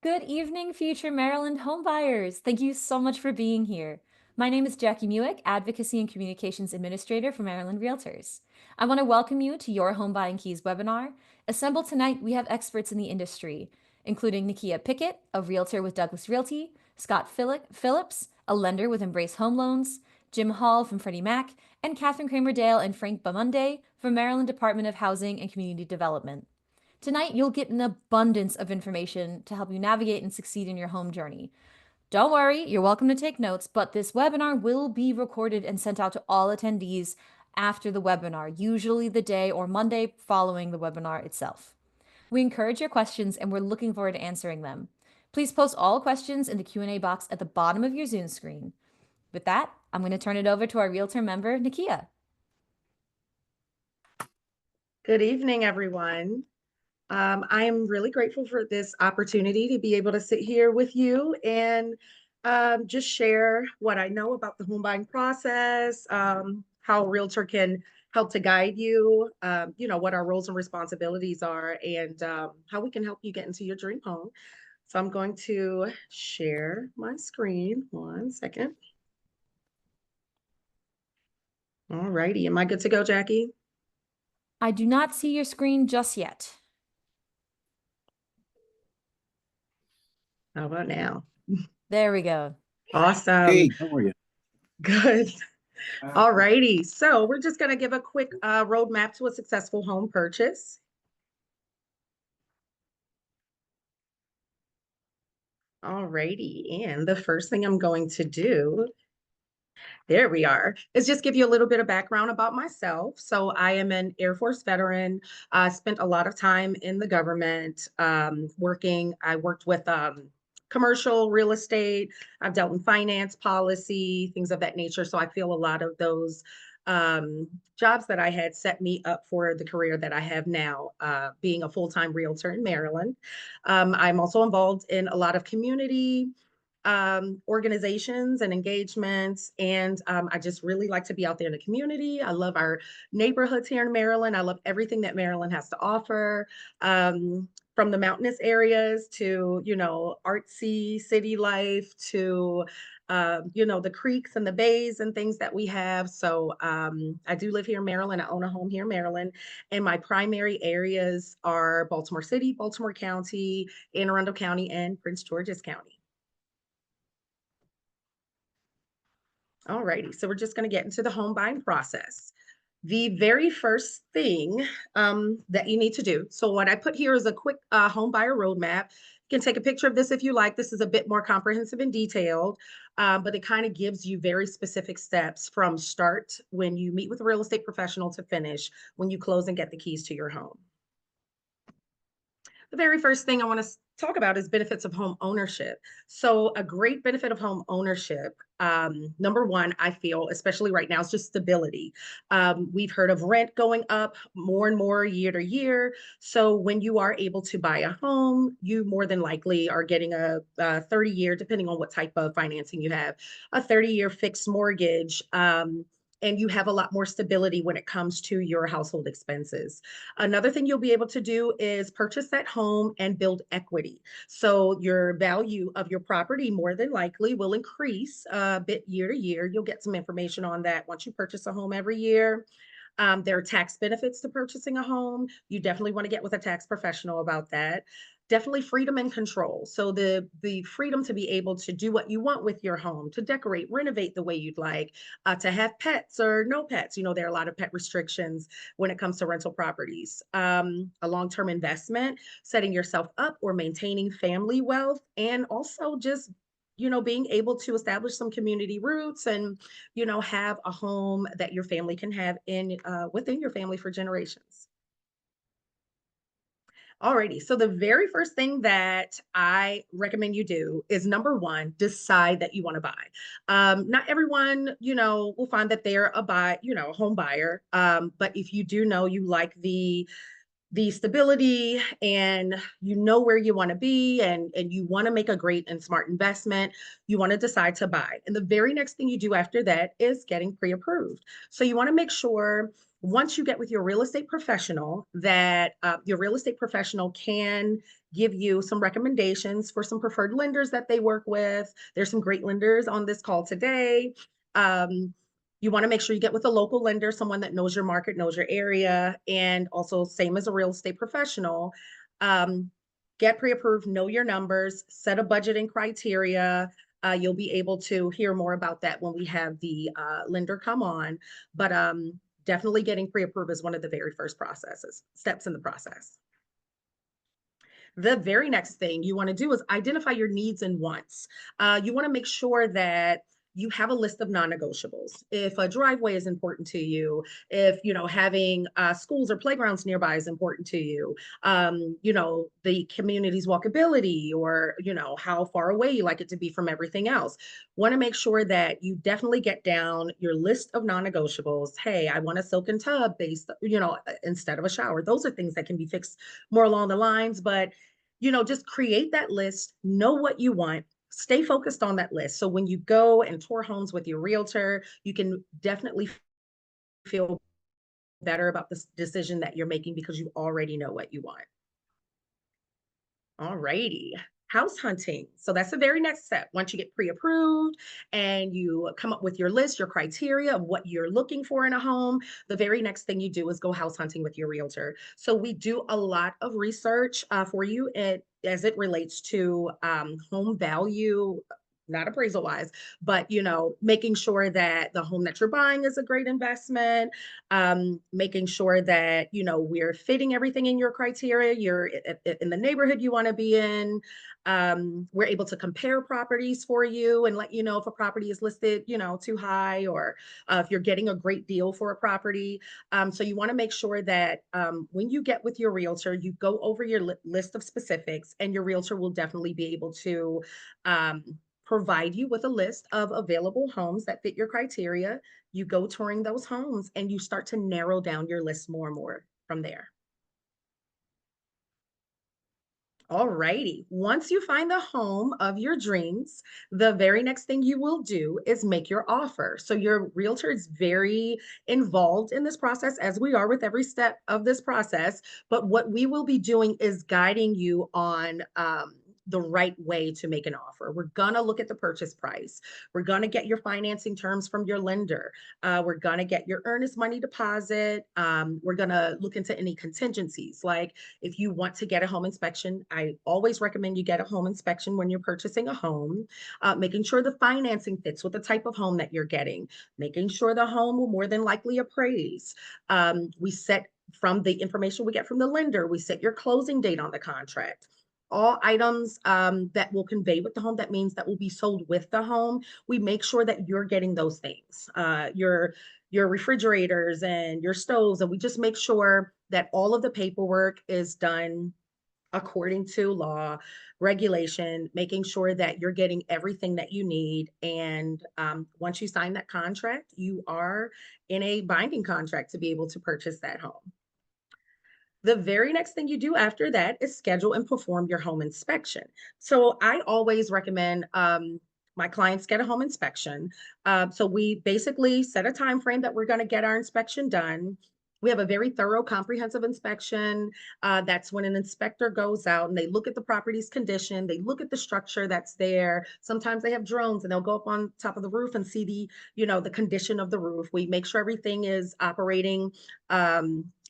Good evening, future Maryland homebuyers. Thank you so much for being here. My name is Jackie Muick, Advocacy and Communications Administrator for Maryland Realtors. I want to welcome you to your Home Buying Keys webinar. Assembled tonight, we have experts in the industry, including Nakia Pickett, a realtor with Douglas Realty, Scott Phillips, a lender with Embrace Home Loans, Jim Hall from Freddie Mac, and Catherine Kramer Dale and Frank Bamunde from Maryland Department of Housing and Community Development. Tonight, you'll get an abundance of information to help you navigate and succeed in your home journey. Don't worry, you're welcome to take notes, but this webinar will be recorded and sent out to all attendees after the webinar, usually the day or Monday following the webinar itself. We encourage your questions and we're looking forward to answering them. Please post all questions in the Q&A box at the bottom of your Zoom screen. With that, I'm going to turn it over to our Realtor member, Nakia. Good evening, everyone. I'm really grateful for this opportunity to be able to sit here with you and just share what I know about the home buying process, how a realtor can help to guide you, what our roles and responsibilities are, and how we can help you get into your dream home. So I'm going to share my screen. One second. All righty. Am I good to go, Jackie? I do not see your screen just yet. How about now? There we go. Awesome. Hey, how are you? Good. All righty. So we're just going to give a quick roadmap to a successful home purchase. All righty. And the first thing I'm going to do, there we are, is just give you a little bit of background about myself. So I am an Air Force veteran. I spent a lot of time in the government working. I worked with commercial real estate. I've dealt in finance policy, things of that nature. So I feel a lot of those jobs that I had set me up for the career that I have now, being a full-time realtor in Maryland. I'm also involved in a lot of community organizations and engagements. And I just really like to be out there in the community. I love our neighborhoods here in Maryland. I love everything that Maryland has to offer. From the mountainous areas to, artsy city life to, the creeks and the bays and things that we have. So I do live here in Maryland. I own a home here in Maryland. And my primary areas are Baltimore City, Baltimore County, Anne Arundel County, and Prince George's County. All righty, so we're just going to get into the home buying process. The very first thing that you need to do, so what I put here is a quick home buyer roadmap. You can take a picture of this if you like. This is a bit more comprehensive and detailed, but it kind of gives you very specific steps from start when you meet with a real estate professional to finish when you close and get the keys to your home. The very first thing I want to talk about is benefits of home ownership. So, a great benefit of home ownership, number one, I feel, especially right now, is just stability. We've heard of rent going up more and more year to year. So, when you are able to buy a home, you more than likely are getting a 30-year, depending on what type of financing you have, a 30-year fixed mortgage. And you have a lot more stability when it comes to your household expenses. Another thing you'll be able to do is purchase that home and build equity. So your value of your property more than likely will increase a bit year to year. You'll get some information on that once you purchase a home every year. There are tax benefits to purchasing a home. You definitely want to get with a tax professional about that. Definitely freedom and control. So the freedom to be able to do what you want with your home, to decorate, renovate the way you'd like, to have pets or no pets. There are a lot of pet restrictions when it comes to rental properties. A long-term investment, setting yourself up or maintaining family wealth, and also just being able to establish some community roots and have a home that your family can have in within your family for generations. Alrighty, so the very first thing that I recommend you do is number one, decide that you want to buy. Not everyone, will find that they're a home buyer. But if you do know you like the the stability, and you know where you want to be, and you want to make a great and smart investment, you want to decide to buy. And the very next thing you do after that is getting pre-approved. So you want to make sure once you get with your real estate professional that your real estate professional can give you some recommendations for some preferred lenders that they work with. There's some great lenders on this call today. Um, you want to make sure you get with a local lender, someone that knows your market, knows your area, and also same as a real estate professional. Um, get pre-approved, know your numbers, set a budgeting criteria. You'll be able to hear more about that when we have the lender come on. But definitely getting pre-approved is one of the very first processes, steps in the process. The very next thing you want to do is identify your needs and wants. You want to make sure that you have a list of non-negotiables. If a driveway is important to you, if having schools or playgrounds nearby is important to you, the community's walkability, or how far away you like it to be from everything else. Want to make sure that you definitely get down your list of non-negotiables. Hey, I want a silken tub based, instead of a shower. Those are things that can be fixed more along the lines, but just create that list, know what you want, stay focused on that list. So when you go and tour homes with your realtor, you can definitely feel better about this decision that you're making because you already know what you want. All righty. House hunting. So that's the very next step. Once you get pre-approved and you come up with your list, your criteria of what you're looking for in a home, the very next thing you do is go house hunting with your realtor. So we do a lot of research for you as it relates to home value, not appraisal wise, but making sure that the home that you're buying is a great investment, making sure that we're fitting everything in your criteria, you're in the neighborhood you want to be in. We're able to compare properties for you and let you know if a property is listed too high, or if you're getting a great deal for a property. So you want to make sure that when you get with your realtor, you go over your list of specifics, and your realtor will definitely be able to um, provide you with a list of available homes that fit your criteria. You go touring those homes and you start to narrow down your list more and more from there. All righty. Once you find the home of your dreams, the very next thing you will do is make your offer. So your realtor is very involved in this process, as we are with every step of this process. But what we will be doing is guiding you on the right way to make an offer. We're going to look at the purchase price. We're going to get your financing terms from your lender. We're going to get your earnest money deposit. We're going to look into any contingencies, like if you want to get a home inspection, I always recommend you get a home inspection when you're purchasing a home, making sure the financing fits with the type of home that you're getting, making sure the home will more than likely appraise. We set from the information we get from the lender, we set your closing date on the contract. All items that will convey with the home, that means that will be sold with the home. We make sure that you're getting those things. Your refrigerators and your stoves, and we just make sure that all of the paperwork is done according to law, regulation, making sure that you're getting everything that you need. And once you sign that contract, you are in a binding contract to be able to purchase that home. The very next thing you do after that is schedule and perform your home inspection. So I always recommend my clients get a home inspection. So we basically set a time frame that we're going to get our inspection done. We have a very thorough, comprehensive inspection. That's when an inspector goes out and they look at the property's condition. They look at the structure that's there. Sometimes they have drones and they'll go up on top of the roof and see the condition of the roof. We make sure everything is operating,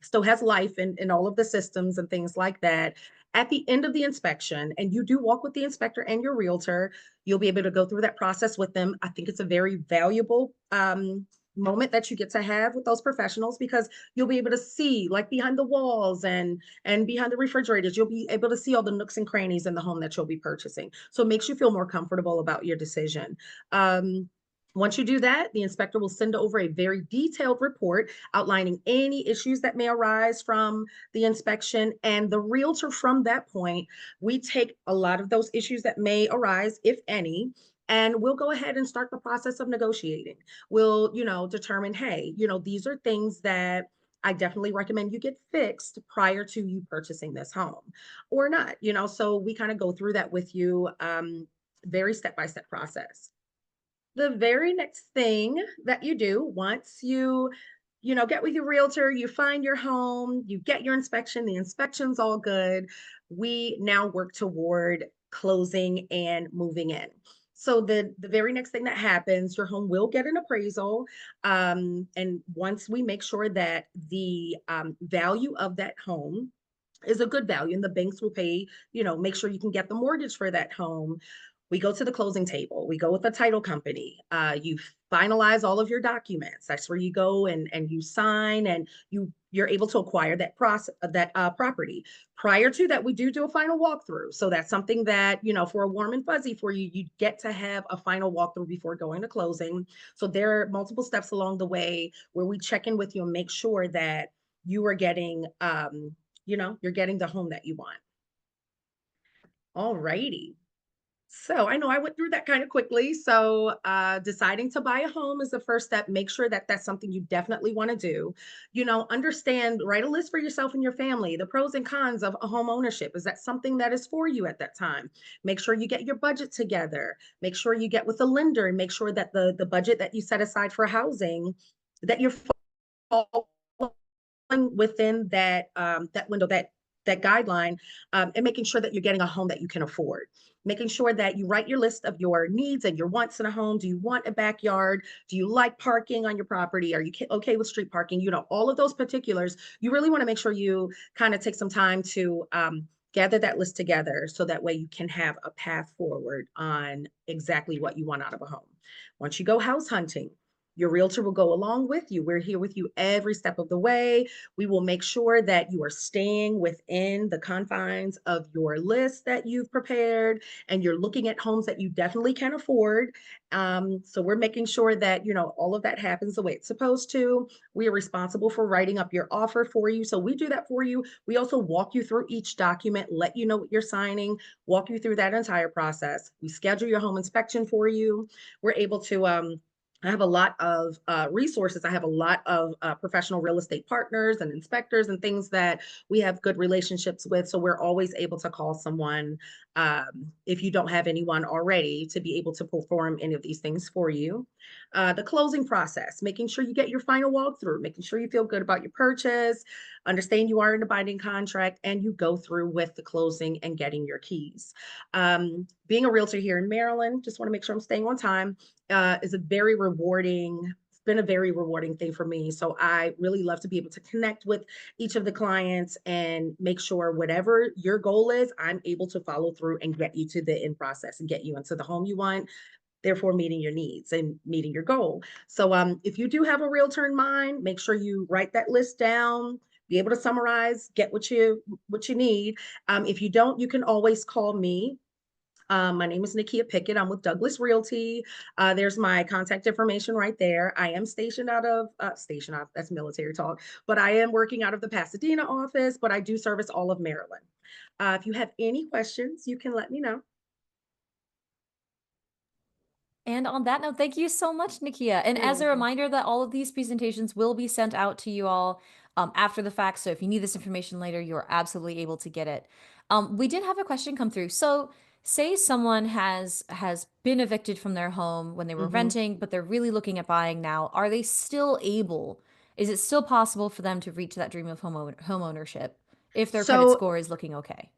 still has life in all of the systems and things like that. At the end of the inspection, and you do walk with the inspector and your realtor, you'll be able to go through that process with them. I think it's a very valuable moment that you get to have with those professionals, because you'll be able to see, like, behind the walls and behind the refrigerators. You'll be able to see all the nooks and crannies in the home that you'll be purchasing, so it makes you feel more comfortable about your decision. Once you do that, the inspector will send over a very detailed report outlining any issues that may arise from the inspection. And the realtor, from that point, we take a lot of those issues that may arise, if any, and we'll go ahead and start the process of negotiating. We'll, determine, hey, these are things that I definitely recommend you get fixed prior to you purchasing this home or not, so we kind of go through that with you, very step by step process. The very next thing that you do once you get with your realtor, you find your home, you get your inspection, the inspection's all good. We now work toward closing and moving in. So the very next thing that happens, your home will get an appraisal. And once we make sure that the value of that home is a good value and the banks will pay, make sure you can get the mortgage for that home. We go to the closing table. We go with the title company. You finalize all of your documents. That's where you go and you sign and you're able to acquire that process that property. Prior to that, we do a final walkthrough. So that's something that for a warm and fuzzy for you, you get to have a final walkthrough before going to closing. So there are multiple steps along the way where we check in with you and make sure that you are getting you're getting the home that you want. All righty. So I know I went through that kind of quickly. So deciding to buy a home is the first step. Make sure that that's something you definitely want to do. Understand, write a list for yourself and your family, the pros and cons of a home ownership. Is that something that is for you at that time? Make sure you get your budget together. Make sure you get with the lender and make sure that the budget that you set aside for housing, that you're within that window, that guideline, and making sure that you're getting a home that you can afford. Making sure that you write your list of your needs and your wants in a home. Do you want a backyard? Do you like parking on your property? Are you okay with street parking? All of those particulars. You really want to make sure you kind of take some time to gather that list together so that way you can have a path forward on exactly what you want out of a home. Once you go house hunting, your realtor will go along with you. We're here with you every step of the way. We will make sure that you are staying within the confines of your list that you've prepared and you're looking at homes that you definitely can afford. So we're making sure that, all of that happens the way it's supposed to. We are responsible for writing up your offer for you. So we do that for you. We also walk you through each document, let you know what you're signing, walk you through that entire process. We schedule your home inspection for you. We're able to, I have a lot of resources. I have a lot of professional real estate partners and inspectors and things that we have good relationships with. So we're always able to call someone, if you don't have anyone already, to be able to perform any of these things for you. The closing process, making sure you get your final walkthrough, making sure you feel good about your purchase, understand you are in a binding contract, and you go through with the closing and getting your keys. Being a realtor here in Maryland, just want to make sure I'm staying on time, is a very rewarding, it's been a very rewarding thing for me. So I really love to be able to connect with each of the clients and make sure whatever your goal is, I'm able to follow through and get you to the end process and get you into the home you want, therefore meeting your needs and meeting your goal. So if you do have a realtor in mind, make sure you write that list down, be able to summarize, get what you need. If you don't, you can always call me. My name is Nakia Pickett. I'm with Douglas Realty. There's my contact information right there. I am stationed out, that's military talk, but I am working out of the Pasadena office, but I do service all of Maryland. If you have any questions, you can let me know. And on that note, thank you so much, Nikia. And You're as a welcome. reminder that all of these presentations will be sent out to you all after the fact. So if you need this information later, you're absolutely able to get it. We did have a question come through. So say someone has been evicted from their home when they were Mhm. renting, but they're really looking at buying now. Are they still able? Is it still possible for them to reach that dream of home ownership if their credit So score is looking okay?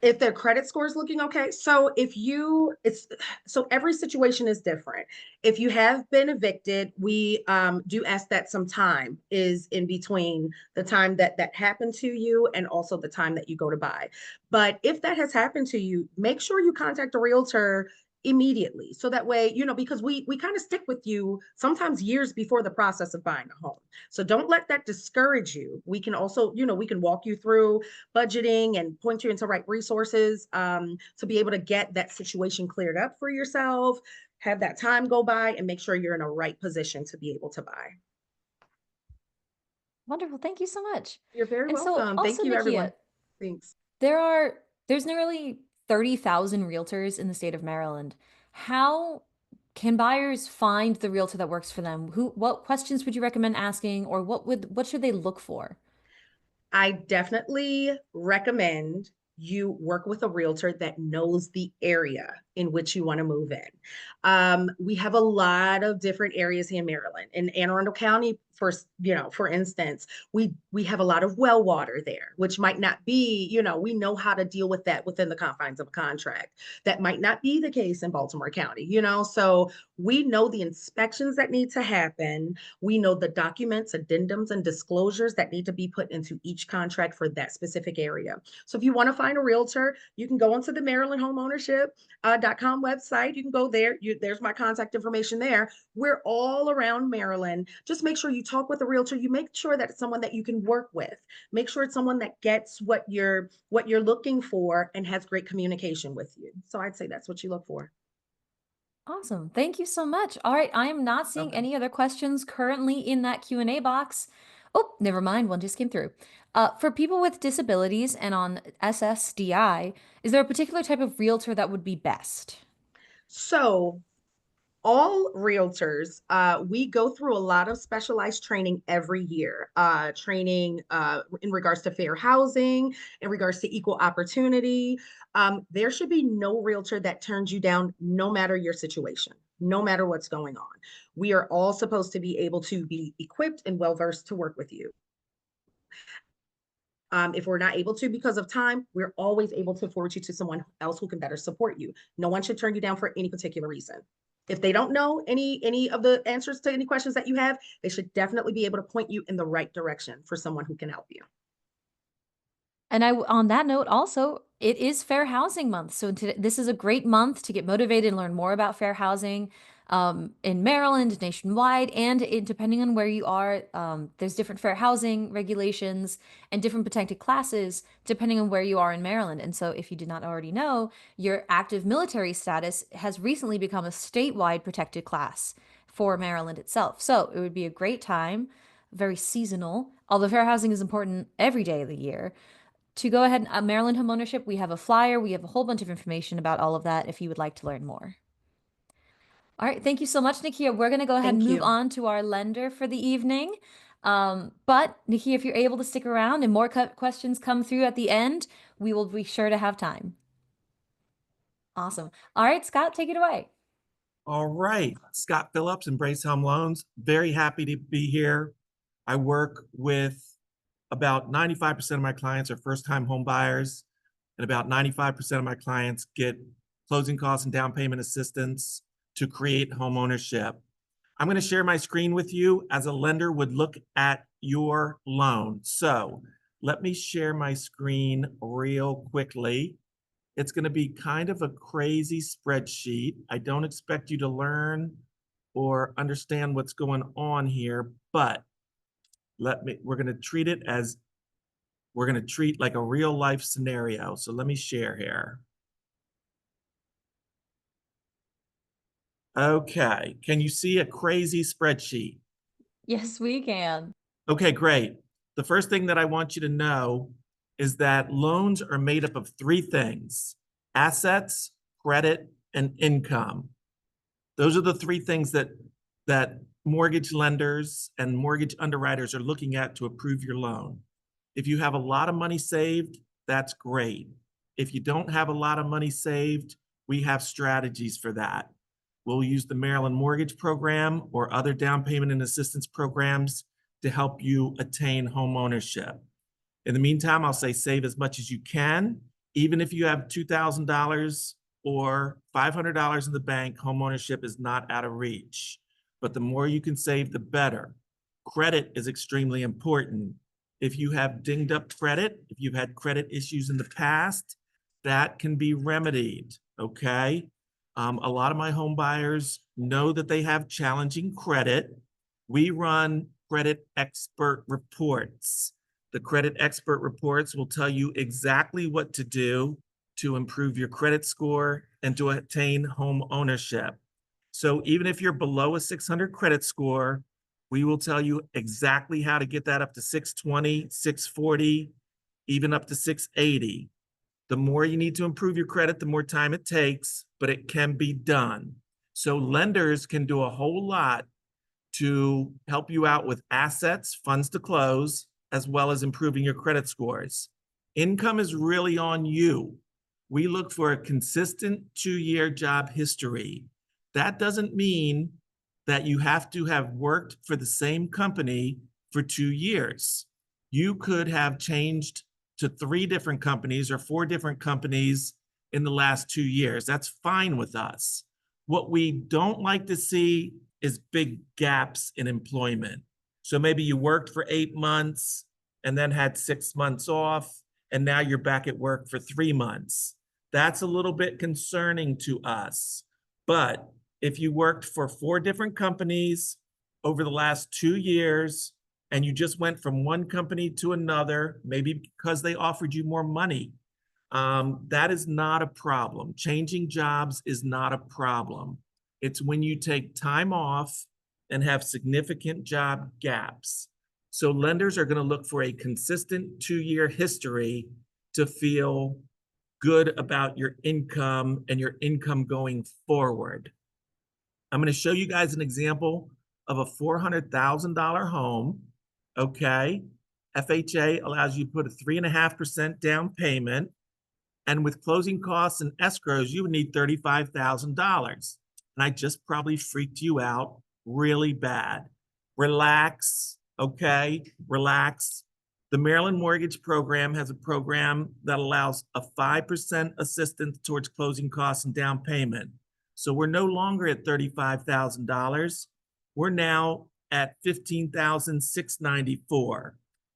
if their credit score is looking okay, so if you it's so every situation is different. If you have been evicted, we do ask that some time is in between the time that happened to you and also the time that you go to buy. But if that has happened to you, make sure you contact a realtor immediately, so that way, because we kind of stick with you sometimes years before the process of buying a home. So don't let that discourage you. We can also, we can walk you through budgeting and point you into right resources, to be able to get that situation cleared up for yourself, have that time go by, and make sure you're in a right position to be able to buy. Wonderful. Thank you so much. You're very And so welcome. also, Thank you, Nikia, everyone. Thanks. there's nearly 30,000 realtors in the state of Maryland. How can buyers find the realtor that works for them? What questions would you recommend asking, or what should they look for? I definitely recommend you work with a realtor that knows the area in which you want to move in. We have a lot of different areas here in Maryland. In Anne Arundel County, for instance, we have a lot of well water there, which might not be, we know how to deal with that within the confines of a contract. That might not be the case in Baltimore County, so we know the inspections that need to happen. We know the documents, addendums, and disclosures that need to be put into each contract for that specific area. So if you want to find a realtor, you can go onto the Maryland Homeownership.com website. You can go there. There's my contact information there. We're all around Maryland. Just make sure you talk with a realtor. You make sure that it's someone that you can work with. Make sure it's someone that gets what you're looking for and has great communication with you. So I'd say that's what you look for. Awesome. Thank you so much. All right, I am not seeing Okay. any other questions currently in that Q&A box. Oh, never mind, one just came through. For people with disabilities and on SSDI, is there a particular type of realtor that would be best? So all realtors, we go through a lot of specialized training every year. Training in regards to fair housing, in regards to equal opportunity. There should be no realtor that turns you down, no matter your situation, no matter what's going on. We are all supposed to be able to be equipped and well versed to work with you. If we're not able to because of time, we're always able to forward you to someone else who can better support you. No one should turn you down for any particular reason. If they don't know any of the answers to any questions that you have, they should definitely be able to point you in the right direction for someone who can help you. And on that note, also, it is Fair Housing Month. So this is a great month to get motivated and learn more about fair housing in Maryland, nationwide, and depending on where you are, there's different fair housing regulations and different protected classes depending on where you are in Maryland. And so, if you did not already know, your active military status has recently become a statewide protected class for Maryland itself. So it would be a great time, very seasonal, although fair housing is important every day of the year to go ahead and Maryland homeownership. We have a flyer. We have a whole bunch of information about all of that if you would like to learn more. All right. Thank you so much, Nikia. We're going to go ahead and Thank move you. on to our lender for the evening. But Nikia, if you're able to stick around and more questions come through at the end, we will be sure to have time. Awesome. All right, Scott, take it away. All right, Scott Phillips, Embrace Home Loans. Very happy to be here. I work with about 95% of my clients are first-time home buyers, and about 95% of my clients get closing costs and down payment assistance to create home ownership. I'm going to share my screen with you as a lender would look at your loan. So let me share my screen real quickly. It's going to be kind of a crazy spreadsheet. I don't expect you to learn or understand what's going on here, but we're going to treat it as we're going to treat like a real life scenario. So let me share here. Okay, can you see a crazy spreadsheet? Yes, we can. Okay, great. The first thing that I want you to know is that loans are made up of three things: assets, credit, and income. Those are the three things that mortgage lenders and mortgage underwriters are looking at to approve your loan. If you have a lot of money saved, that's great. If you don't have a lot of money saved, we have strategies for that. We'll use the Maryland Mortgage Program or other down payment and assistance programs to help you attain home ownership. In the meantime, I'll say save as much as you can. Even if you have $2,000 or $500 in the bank, home ownership is not out of reach. But the more you can save, the better. Credit is extremely important. If you have dinged up credit, if you've had credit issues in the past, that can be remedied, okay? A lot of my home buyers know that they have challenging credit. We run credit expert reports. The credit expert reports will tell you exactly what to do to improve your credit score and to attain home ownership. So even if you're below a 600 credit score, we will tell you exactly how to get that up to 620, 640, even up to 680. The more you need to improve your credit, the more time it takes, but it can be done. So lenders can do a whole lot to help you out with assets, funds to close, as well as improving your credit scores. Income is really on you. We look for a consistent 2-year job history. That doesn't mean that you have to have worked for the same company for 2 years. You could have changed to 3 different companies or 4 different companies in the last 2 years. That's fine with us. What we don't like to see is big gaps in employment. So maybe you worked for 8 months and then had 6 months off, and now you're back at work for 3 months. That's a little bit concerning to us. But if you worked for 4 different companies over the last 2 years and you just went from one company to another, maybe because they offered you more money, that is not a problem. Changing jobs is not a problem. It's when you take time off and have significant job gaps. So lenders are going to look for a consistent 2-year history to feel good about your income and your income going forward. I'm going to show you guys an example of a $400,000 home. Okay. FHA allows you to put a 3.5% down payment. And with closing costs and escrows, you would need $35,000. And I just probably freaked you out really bad. Relax, okay? Relax. The Maryland Mortgage Program has a program that allows a 5% assistance towards closing costs and down payment. So we're no longer at $35,000. We're now at $15,694.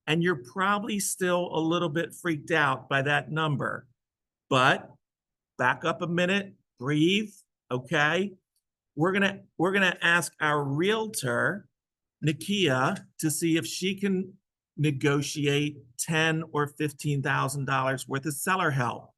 And you're probably still a little bit freaked out by that number. But back up a minute, breathe, okay? We're gonna ask our realtor, Nakia, to see if she can negotiate $10,000 or $15,000 worth of seller help.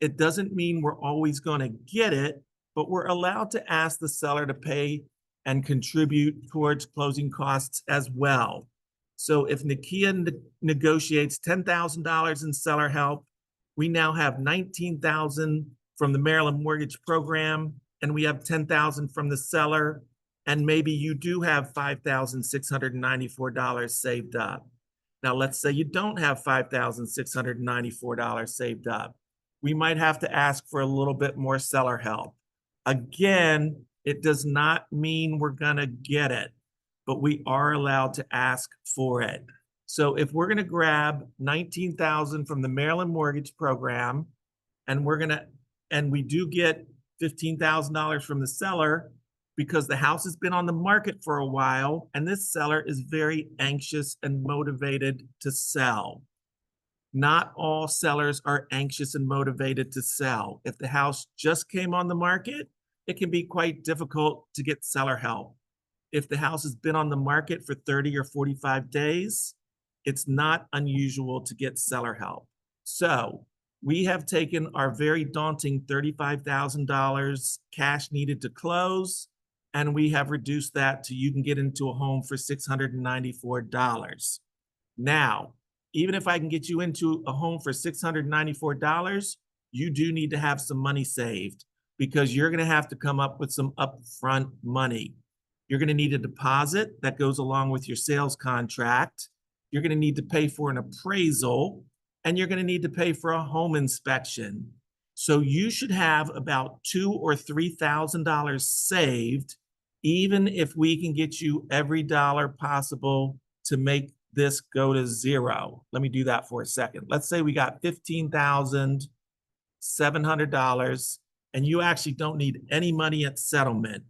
It doesn't mean we're always gonna get it, but we're allowed to ask the seller to pay and contribute towards closing costs as well. So if Nakia negotiates $10,000 in seller help, we now have $19,000 from the Maryland Mortgage Program, and we have $10,000 from the seller, and maybe you do have $5,694 saved up. Now, let's say you don't have $5,694 saved up. We might have to ask for a little bit more seller help. Again, it does not mean we're gonna get it, but we are allowed to ask for it. So if we're gonna grab $19,000 from the Maryland Mortgage Program, and we do get $15,000 from the seller because the house has been on the market for a while, and this seller is very anxious and motivated to sell. Not all sellers are anxious and motivated to sell. If the house just came on the market, it can be quite difficult to get seller help. If the house has been on the market for 30 or 45 days, it's not unusual to get seller help. So we have taken our very daunting $35,000 cash needed to close, and we have reduced that to you can get into a home for $694. Now, even if I can get you into a home for $694, you do need to have some money saved because you're going to have to come up with some upfront money. You're going to need a deposit that goes along with your sales contract. You're going to need to pay for an appraisal, and you're going to need to pay for a home inspection. So you should have about $2,000 or $3,000 saved, even if we can get you every dollar possible to make this go to zero. Let me do that for a second. Let's say we got $15,700, and you actually don't need any money at settlement.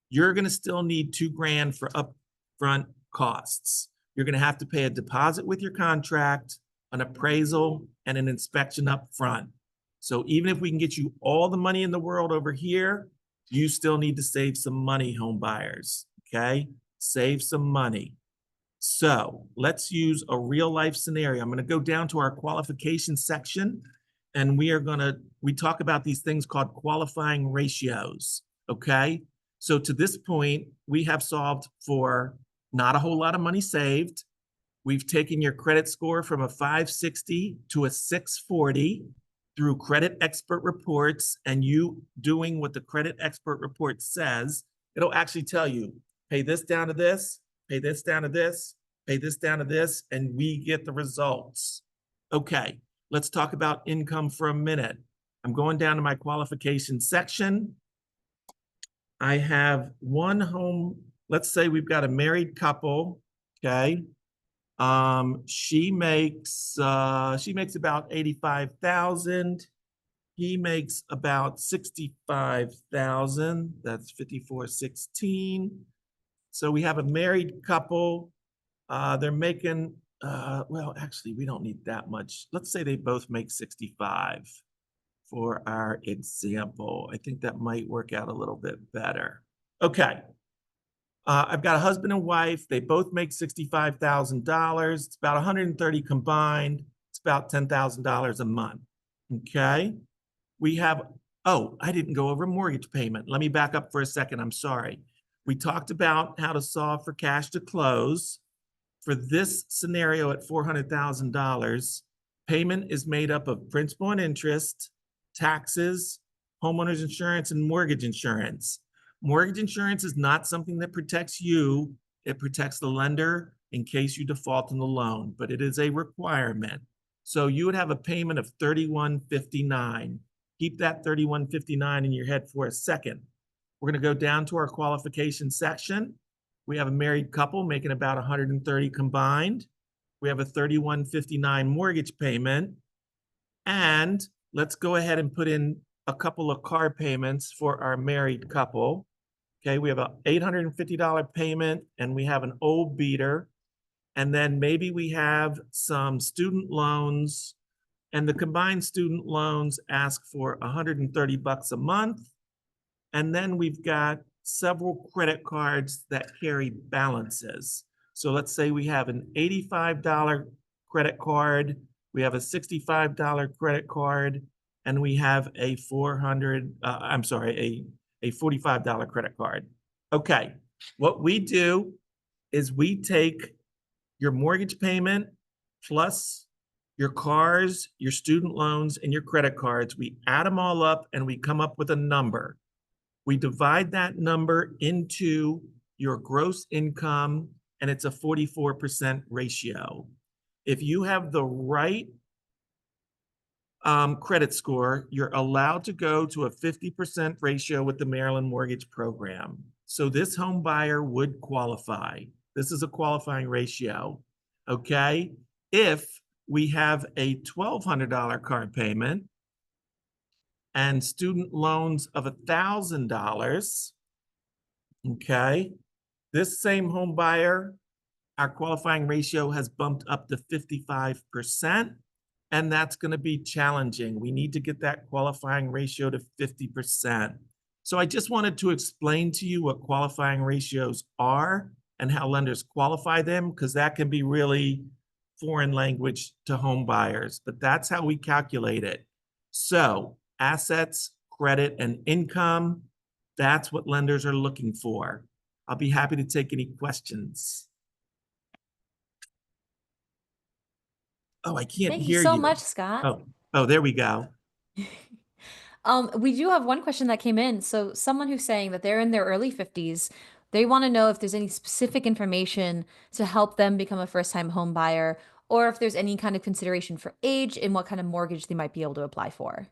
You're going to still need $2,000 for upfront costs. You're going to have to pay a deposit with your contract, an appraisal, and an inspection up front. So even if we can get you all the money in the world over here, you still need to save some money, home buyers, okay? Save some money. So let's use a real life scenario. I'm going to go down to our qualification section, and we talk about these things called qualifying ratios, okay? So to this point, we have solved for not a whole lot of money saved. We've taken your credit score from a 560 to a 640. through credit expert reports and you doing what the credit expert report says, it'll actually tell you, pay this down to this, pay this down to this, pay this down to this, and we get the results. Okay, let's talk about income for a minute. I'm going down to my qualification section. I have one home, let's say we've got a married couple, okay? She makes about 85,000. He makes about 65,000. That's 5416. So we have a married couple. They're making well, actually, we don't need that much. Let's say they both make 65 for our example. I think that might work out a little bit better. Okay. I've got a husband and wife. They both make $65,000. It's about 130 combined. It's about $10,000 a month. Okay. We have, oh, I didn't go over mortgage payment. Let me back up for a second. I'm sorry. We talked about how to solve for cash to close. For this scenario at $400,000, payment is made up of principal and interest, taxes, homeowners insurance, and mortgage insurance. Mortgage insurance is not something that protects you. It protects the lender in case you default on the loan, but it is a requirement. So you would have a payment of $31.59. Keep that $31.59 in your head for a second. We're going to go down to our qualification section. We have a married couple making about 130 combined. We have a $31.59 mortgage payment. And let's go ahead and put in a couple of car payments for our married couple. Okay, we have an $850 payment and we have an old beater. And then maybe we have some student loans, and the combined student loans ask for 130 bucks a month. And then we've got several credit cards that carry balances. So let's say we have an $85 credit card, we have a $65 credit card, and we have a $45 credit card. Okay, what we do is we take your mortgage payment plus your cars, your student loans, and your credit cards. We add them all up and we come up with a number. We divide that number into your gross income, and it's a 44% ratio. If you have the right credit score, you're allowed to go to a 50% ratio with the Maryland Mortgage Program. So this home buyer would qualify. This is a qualifying ratio, okay? If we have a $1,200 car payment and student loans of $1,000, okay? This same home buyer, our qualifying ratio has bumped up to 55%, and that's going to be challenging. We need to get that qualifying ratio to 50%. So I just wanted to explain to you what qualifying ratios are and how lenders qualify them, because that can be really foreign language to home buyers, but that's how we calculate it. So assets, credit, and income, that's what lenders are looking for. I'll be happy to take any questions. Oh, I can't Thank you hear so you. much, Scott. Oh, there we go. We do have one question that came in. So someone who's saying that they're in their early 50s, they want to know if there's any specific information to help them become a first-time home buyer, or if there's any kind of consideration for age and what kind of mortgage they might be able to apply for.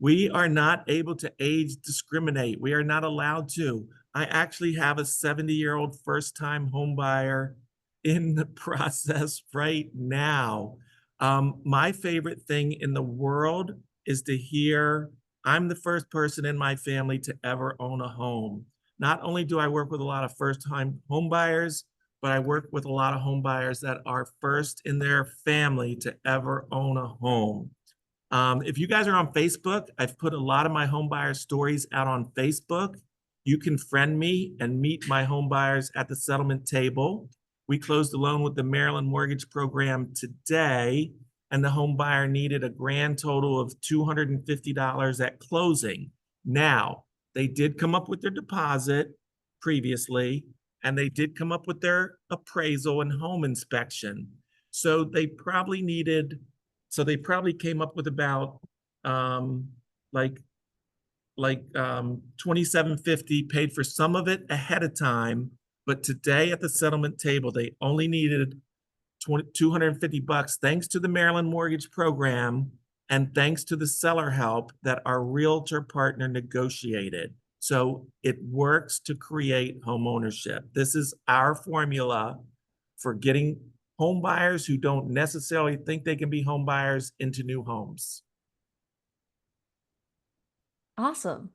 We are not able to age discriminate. We are not allowed to. I actually have a 70-year-old first-time home buyer in the process right now. My favorite thing in the world is to hear I'm the first person in my family to ever own a home. Not only do I work with a lot of first-time home buyers, but I work with a lot of home buyers that are first in their family to ever own a home. If you guys are on Facebook, I've put a lot of my home buyer stories out on Facebook. You can friend me and meet my home buyers at the settlement table. We closed a loan with the Maryland Mortgage Program today, and the home buyer needed a grand total of $250 at closing. Now, they did come up with their deposit previously, and they did come up with their appraisal and home inspection. So they probably came up with about like 2750, paid for some of it ahead of time, but today at the settlement table, they only needed 250 bucks, thanks to the Maryland Mortgage Program and thanks to the seller help that our realtor partner negotiated. So it works to create home ownership. This is our formula for getting home buyers who don't necessarily think they can be home buyers into new homes. Awesome.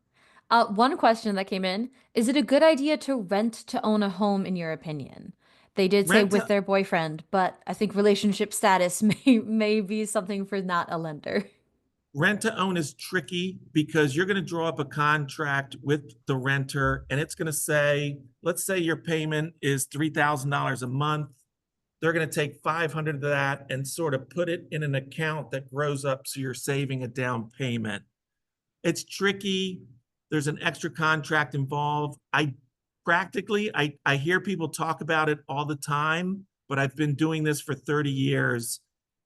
One question that came in, is it a good idea to rent to own a home in your opinion? They did say Rent with to their boyfriend, but I think relationship status may be something for not a lender. Rent to own is tricky because you're going to draw up a contract with the renter and it's going to say, let's say your payment is $3,000 a month. They're going to take 500 of that and sort of put it in an account that grows up so you're saving a down payment. It's tricky. There's an extra contract involved. I hear people talk about it all the time, but I've been doing this for 30 years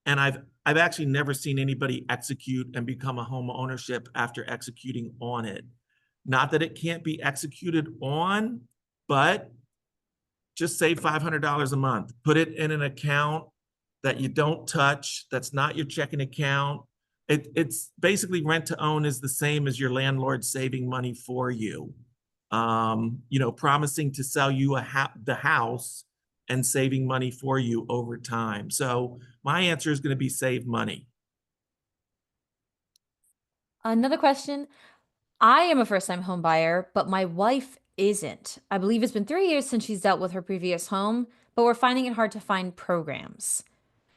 and I've actually never seen anybody execute and become a home ownership after executing on it. Not that it can't be executed on, but just save $500 a month. Put it in an account that you don't touch, that's not your checking account. It's basically rent to own is the same as your landlord saving money for you. Promising to sell you the house and saving money for you over time. So my answer is going to be save money. Another question. I am a first-time home buyer, but my wife isn't. I believe it's been 3 years since she's dealt with her previous home, but we're finding it hard to find programs.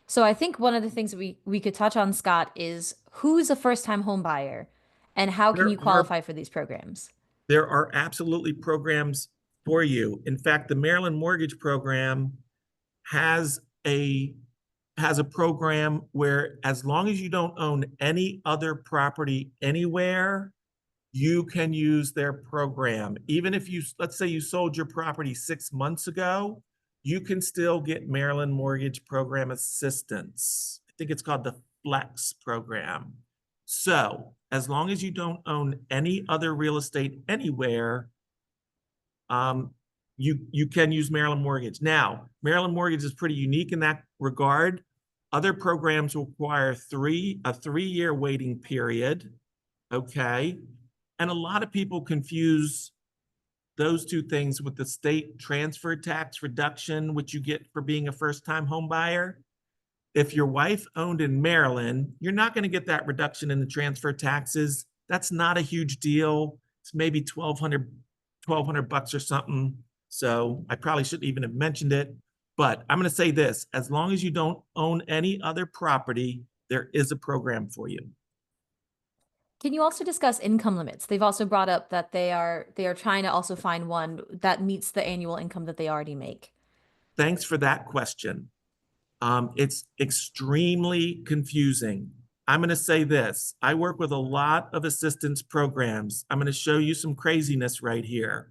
So I think one of the things we could touch on, Scott, is who's a first-time home buyer and how can There you are qualify for these programs? there are absolutely programs for you. In fact, the Maryland Mortgage Program has a has a program where as long as you don't own any other property anywhere, you can use their program. Even if let's say you sold your property 6 months ago, you can still get Maryland Mortgage Program assistance. I think it's called the Flex program. So as long as you don't own any other real estate anywhere, you can use Maryland Mortgage. Now, Maryland Mortgage is pretty unique in that regard. Other programs require a 3-year waiting period. Okay. And a lot of people confuse those two things with the state transfer tax reduction, which you get for being a first-time home buyer. If your wife owned in Maryland, you're not going to get that reduction in the transfer taxes. That's not a huge deal. It's maybe 1,200 bucks or something. So I probably shouldn't even have mentioned it. But I'm going to say this, as long as you don't own any other property, there is a program for you. Can you also discuss income limits? They've also brought up that they are trying to also find one that meets the annual income that they already make. Thanks for that question. It's extremely confusing. I'm going to say this. I work with a lot of assistance programs. I'm going to show you some craziness right here.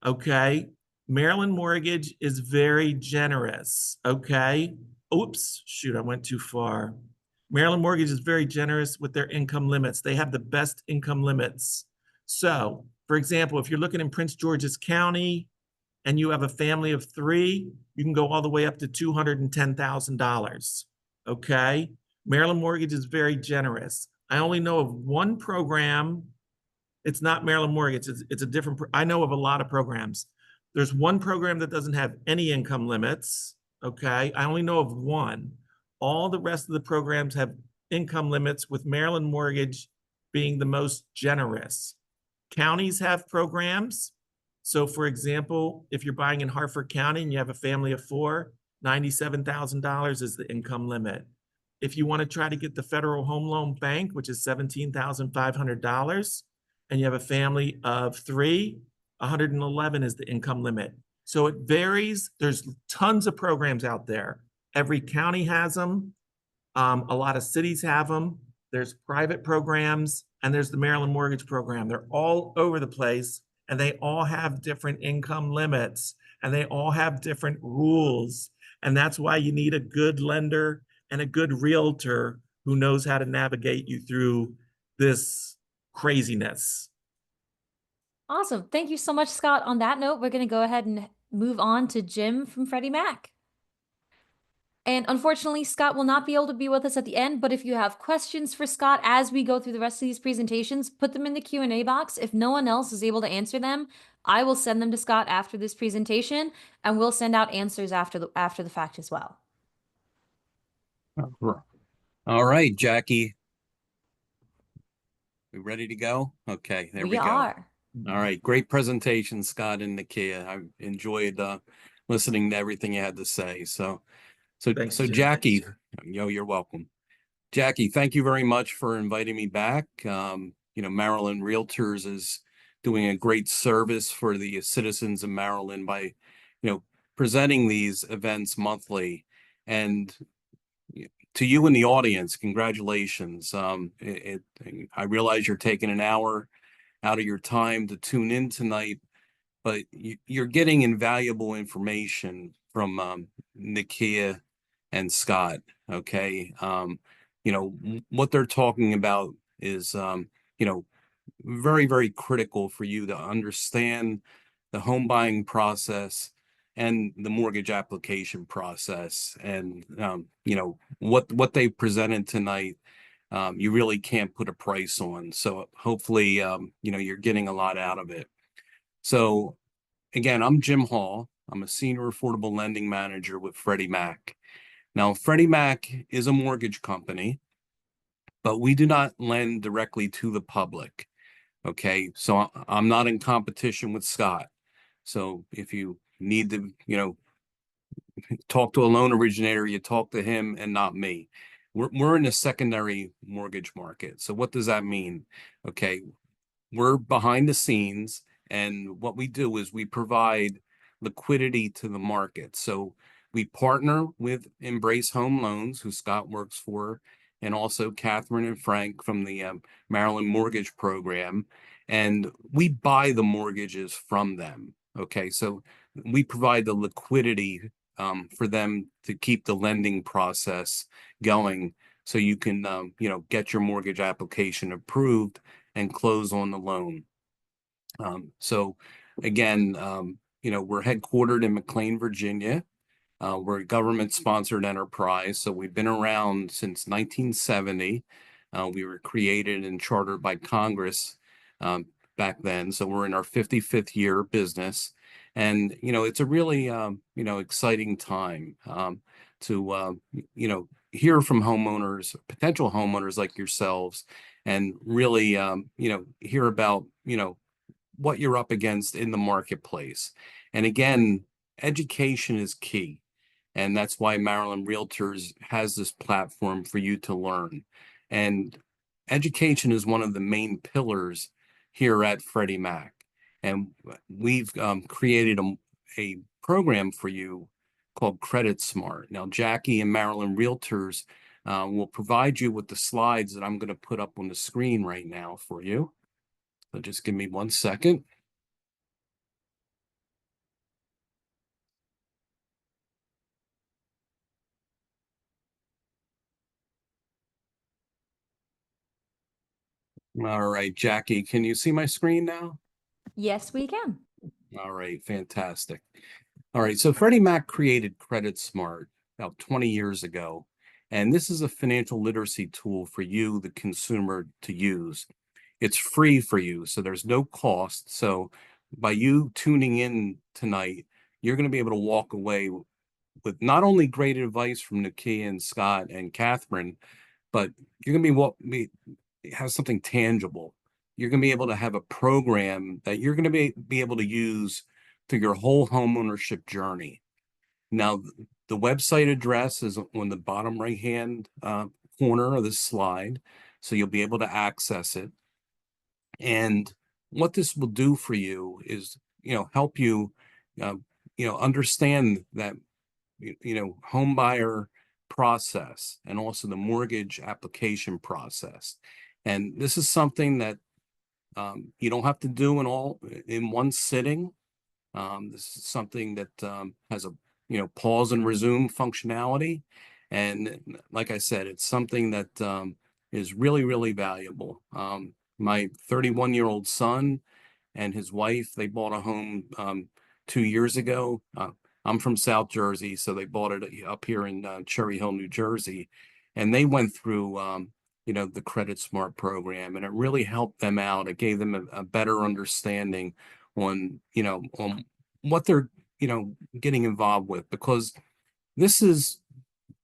Okay. Maryland Mortgage is very generous. Okay. Oops, shoot, I went too far. Maryland Mortgage is very generous with their income limits. They have the best income limits. So, for example, if you're looking in Prince George's County and you have a family of 3, you can go all the way up to $210,000. Okay. Maryland Mortgage is very generous. I only know of one program. It's not Maryland Mortgage. It's a different. I know of a lot of programs. There's one program that doesn't have any income limits. Okay. I only know of one. All the rest of the programs have income limits, with Maryland Mortgage being the most generous. Counties have programs. So for example, if you're buying in Harford County and you have a family of 4, $97,000 is the income limit. If you want to try to get the Federal Home Loan Bank, which is $17,500, and you have a family of 3, 111 is the income limit. So it varies. There's tons of programs out there. Every county has them. A lot of cities have them. There's private programs, and there's the Maryland Mortgage Program. They're all over the place, and they all have different income limits, and they all have different rules. And that's why you need a good lender and a good realtor who knows how to navigate you through this craziness. Awesome. Thank you so much, Scott. On that note, we're going to go ahead and move on to Jim from Freddie Mac. And unfortunately, Scott will not be able to be with us at the end, but if you have questions for Scott as we go through the rest of these presentations, put them in the Q&A box. If no one else is able to answer them, I will send them to Scott after this presentation, and we'll send out answers after the fact as well. All right, Jackie. We ready to go? Okay, there we We go. are. All right, great presentation, Scott and Nakia. I enjoyed listening to everything you had to say. So Thanks, Jim. Jackie, you're welcome. Jackie, thank you very much for inviting me back. Maryland Realtors is doing a great service for the citizens of Maryland by, presenting these events monthly. And to you in the audience, congratulations. I realize you're taking an hour out of your time to tune in tonight, but you're getting invaluable information from Nakia and Scott. Okay. What they're talking about is, very, very critical for you to understand the home buying process and the mortgage application process. And, what they presented tonight, you really can't put a price on. So hopefully, you're getting a lot out of it. So again, I'm Jim Hall. I'm a senior affordable lending manager with Freddie Mac. Now, Freddie Mac is a mortgage company, but we do not lend directly to the public. Okay, so I'm not in competition with Scott. So if you need to, talk to a loan originator, you talk to him and not me. We're in the secondary mortgage market. So what does that mean? Okay, we're behind the scenes, and what we do is we provide liquidity to the market. So we partner with Embrace Home Loans, who Scott works for, and also Catherine and Frank from the Maryland Mortgage Program, and we buy the mortgages from them. Okay, so we provide the liquidity for them to keep the lending process going, so you can get your mortgage application approved and close on the loan. So again, we're headquartered in McLean, Virginia. We're a government-sponsored enterprise, so we've been around since 1970. We were created and chartered by Congress back then, so we're in our 55th year of business. And, it's a really, exciting time to, hear from homeowners, potential homeowners like yourselves, and really, hear about, what you're up against in the marketplace. And again, education is key. And that's why Maryland Realtors has this platform for you to learn. And education is one of the main pillars here at Freddie Mac. And we've created a program for you called Credit Smart. Now, Jackie and Maryland Realtors will provide you with the slides that I'm going to put up on the screen right now for you. So just give me 1 second. All right, Jackie, can you see my screen now? Yes, we can. All right, fantastic. All right, so Freddie Mac created Credit Smart about 20 years ago, and this is a financial literacy tool for you, the consumer, to use. It's free for you, so there's no cost. So by you tuning in tonight, you're going to be able to walk away with not only great advice from Nakia and Scott and Catherine, but you're going to have something tangible. You're going to be able to have a program that you're going to be able to use through your whole home ownership journey. Now, the website address is on the bottom right-hand corner of this slide, so you'll be able to access it. And what this will do for you is, help you, understand that, home buyer process and also the mortgage application process. And this is something that you don't have to do in one sitting. This is something that has a pause and resume functionality. And like I said, it's something that is really, really valuable. My 31-year-old son and his wife, they bought a home 2 years ago. I'm from South Jersey, so they bought it up here in Cherry Hill, New Jersey, and they went through the Credit Smart program, and it really helped them out. It gave them a better understanding on what they're getting involved with, because this is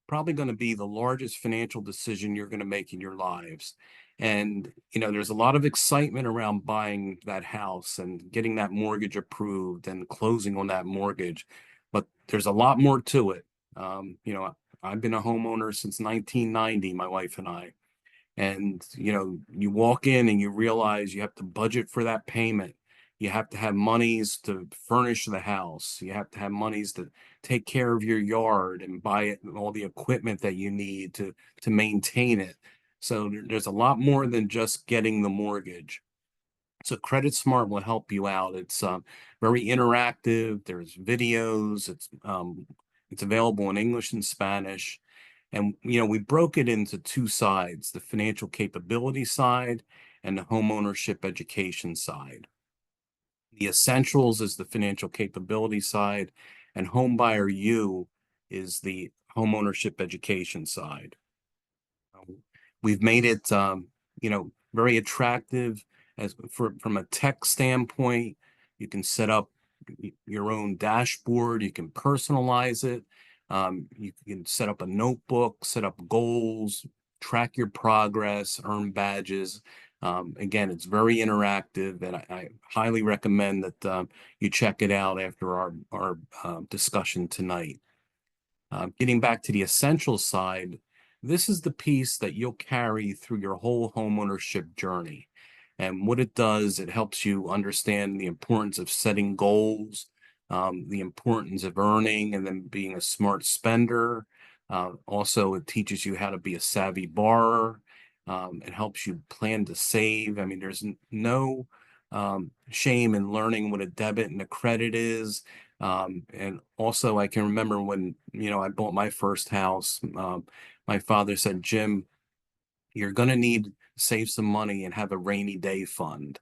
probably going to be the largest financial decision you're going to make in your lives. And, there's a lot of excitement around buying that house and getting that mortgage approved and closing on that mortgage. But there's a lot more to it. I've been a homeowner since 1990, my wife and I. And, you walk in and you realize you have to budget for that payment. You have to have monies to furnish the house. You have to have monies to take care of your yard and buy it, all the equipment that you need to maintain it. So there's a lot more than just getting the mortgage. So Credit Smart will help you out. It's very interactive. There's videos. It's available in English and Spanish. And we broke it into two sides: the financial capability side and the homeownership education side. The essentials is the financial capability side, and Homebuyer U is the homeownership education side. We've made it, very attractive from a tech standpoint. You can set up your own dashboard. You can personalize it. You can set up a notebook, set up goals, track your progress, earn badges. Again, it's very interactive, and I highly recommend that you check it out after our discussion tonight. Getting back to the essential side, this is the piece that you'll carry through your whole homeownership journey. And what it does, it helps you understand the importance of setting goals, the importance of earning and then being a smart spender. Also, it teaches you how to be a savvy borrower. It helps you plan to save. I mean, there's no shame in learning what a debit and a credit is. And also, I can remember when, I bought my first house, my father said, "Jim, you're going to need to save some money and have a rainy day fund."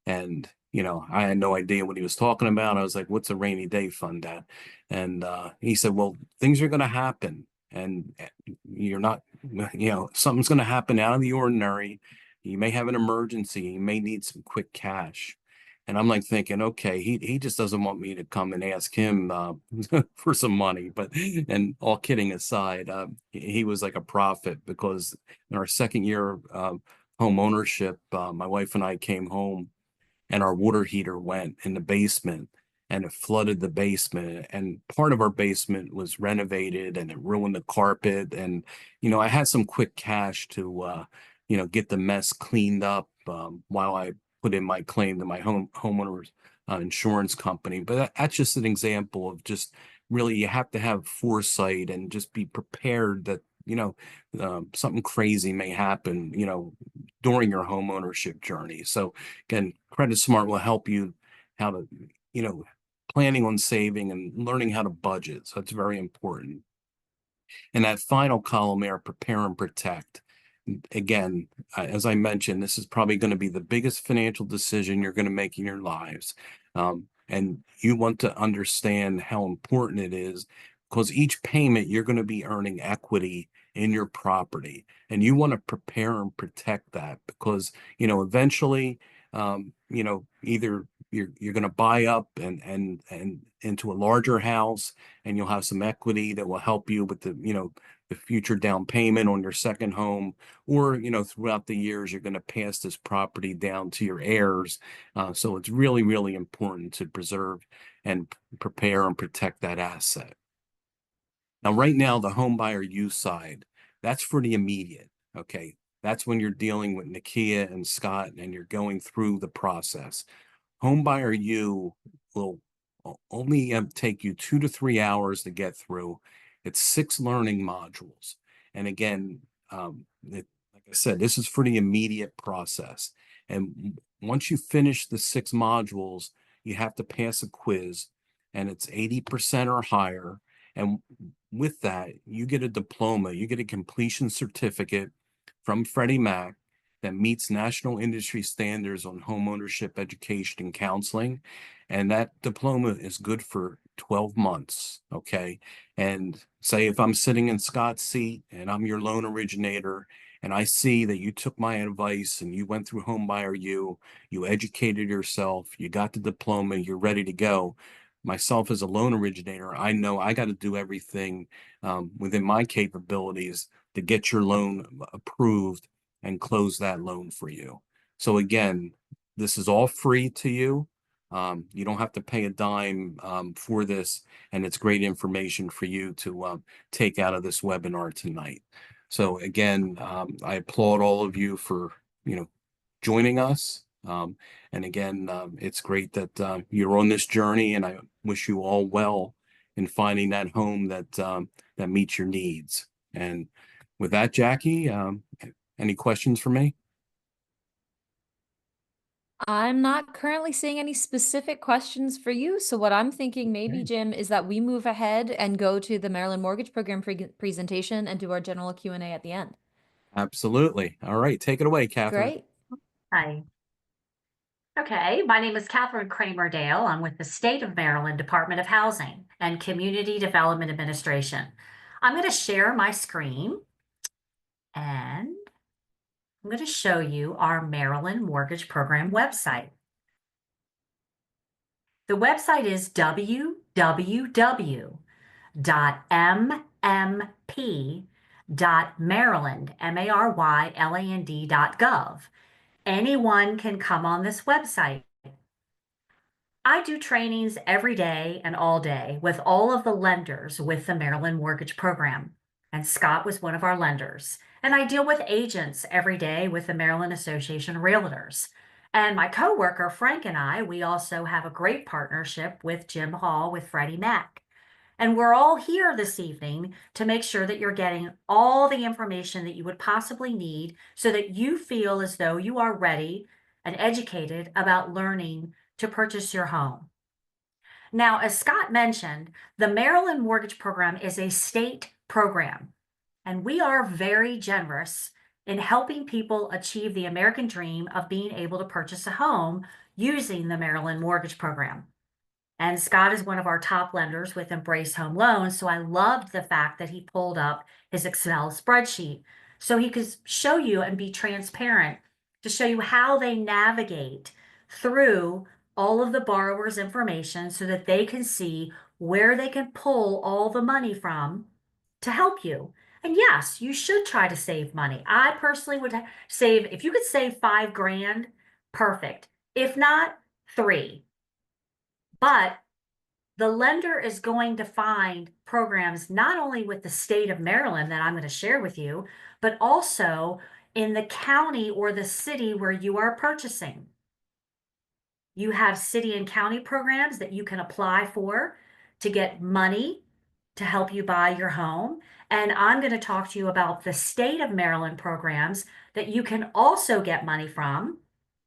And, I had no idea what he was talking about. I was like, "What's a rainy day fund, Dad?" And he said, "Well, things are going to happen, and you're not, something's going to happen out of the ordinary. You may have an emergency. You may need some quick cash." And I'm like thinking, okay, he just doesn't want me to come and ask him for some money. But, and all kidding aside, he was like a prophet, because in our second year of home ownership, my wife and I came home, and our water heater went in the basement, and it flooded the basement, and part of our basement was renovated, and it ruined the carpet. And I had some quick cash to get the mess cleaned up while I put in my claim to my homeowner's insurance company. But that's just an example of just really, you have to have foresight and just be prepared that something crazy may happen during your home ownership journey. So again, Credit Smart will help you how to, planning on saving and learning how to budget. So it's very important. And that final column there, prepare and protect. Again, as I mentioned, this is probably going to be the biggest financial decision you're going to make in your lives. And you want to understand how important it is, because each payment you're going to be earning equity in your property, and you want to prepare and protect that, because eventually either you're going to buy up and into a larger house, and you'll have some equity that will help you with the future down payment on your second home, or throughout the years you're going to pass this property down to your heirs. So it's really, really important to preserve and prepare and protect that asset. Now, right now, the home buyer use side, that's for the immediate. Okay, that's when you're dealing with Nakia and Scott and you're going through the process. Homebuyer U will only take you 2 to 3 hours to get through. It's 6 learning modules. And again, like I said, this is for the immediate process. And once you finish the 6 modules, you have to pass a quiz, and it's 80% or higher. And with that, you get a diploma, you get a completion certificate from Freddie Mac that meets national industry standards on homeownership education and counseling. And that diploma is good for 12 months. Okay. And say if I'm sitting in Scott's seat and I'm your loan originator, and I see that you took my advice and you went through Homebuyer U, you educated yourself, you got the diploma, you're ready to go. Myself as a loan originator, I know I got to do everything within my capabilities to get your loan approved and close that loan for you. So again, this is all free to you. You don't have to pay a dime for this, and it's great information for you to take out of this webinar tonight. So again, I applaud all of you for joining us. And again, it's great that you're on this journey, and I wish you all well in finding that home that meets your needs. And with that, Jackie, any questions for me? I'm not currently seeing any specific questions for you. So what I'm thinking maybe, Okay. Jim, is that we move ahead and go to the Maryland Mortgage Program presentation and do our general Q&A at the end. Absolutely. All right, take it away, Catherine. Great. Hi. Okay, my name is Catherine Kramer Dale. I'm with the State of Maryland Department of Housing and Community Development Administration. I'm going to share my screen and I'm going to show you our Maryland Mortgage Program website. The website is www.mmp.maryland.gov. Anyone can come on this website. I do trainings every day and all day with all of the lenders with the Maryland Mortgage Program. And Scott was one of our lenders. And I deal with agents every day with the Maryland Association of Realtors. And my coworker, Frank, and I, we also have a great partnership with Jim Hall with Freddie Mac. And we're all here this evening to make sure that you're getting all the information that you would possibly need so that you feel as though you are ready and educated about learning to purchase your home. Now, as Scott mentioned, the Maryland Mortgage Program is a state program, and we are very generous in helping people achieve the American dream of being able to purchase a home using the Maryland Mortgage Program. And Scott is one of our top lenders with Embrace Home Loans, so I loved the fact that he pulled up his Excel spreadsheet so he could show you and be transparent to show you how they navigate through all of the borrower's information so that they can see where they can pull all the money from to help you. And yes, you should try to save money. I personally would save, if you could save $5,000, perfect. If not, 3. But the lender is going to find programs not only with the state of Maryland that I'm going to share with you, but also in the county or the city where you are purchasing. You have city and county programs that you can apply for to get money to help you buy your home. And I'm going to talk to you about the state of Maryland programs that you can also get money from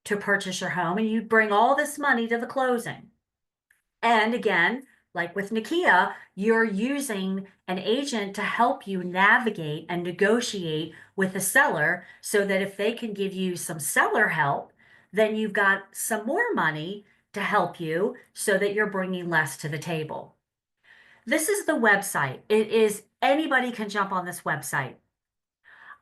to purchase your home. And you bring all this money to the closing. And again, like with Nakia, you're using an agent to help you navigate and negotiate with the seller so that if they can give you some seller help, then you've got some more money to help you so that you're bringing less to the table. This is the website. Anybody can jump on this website.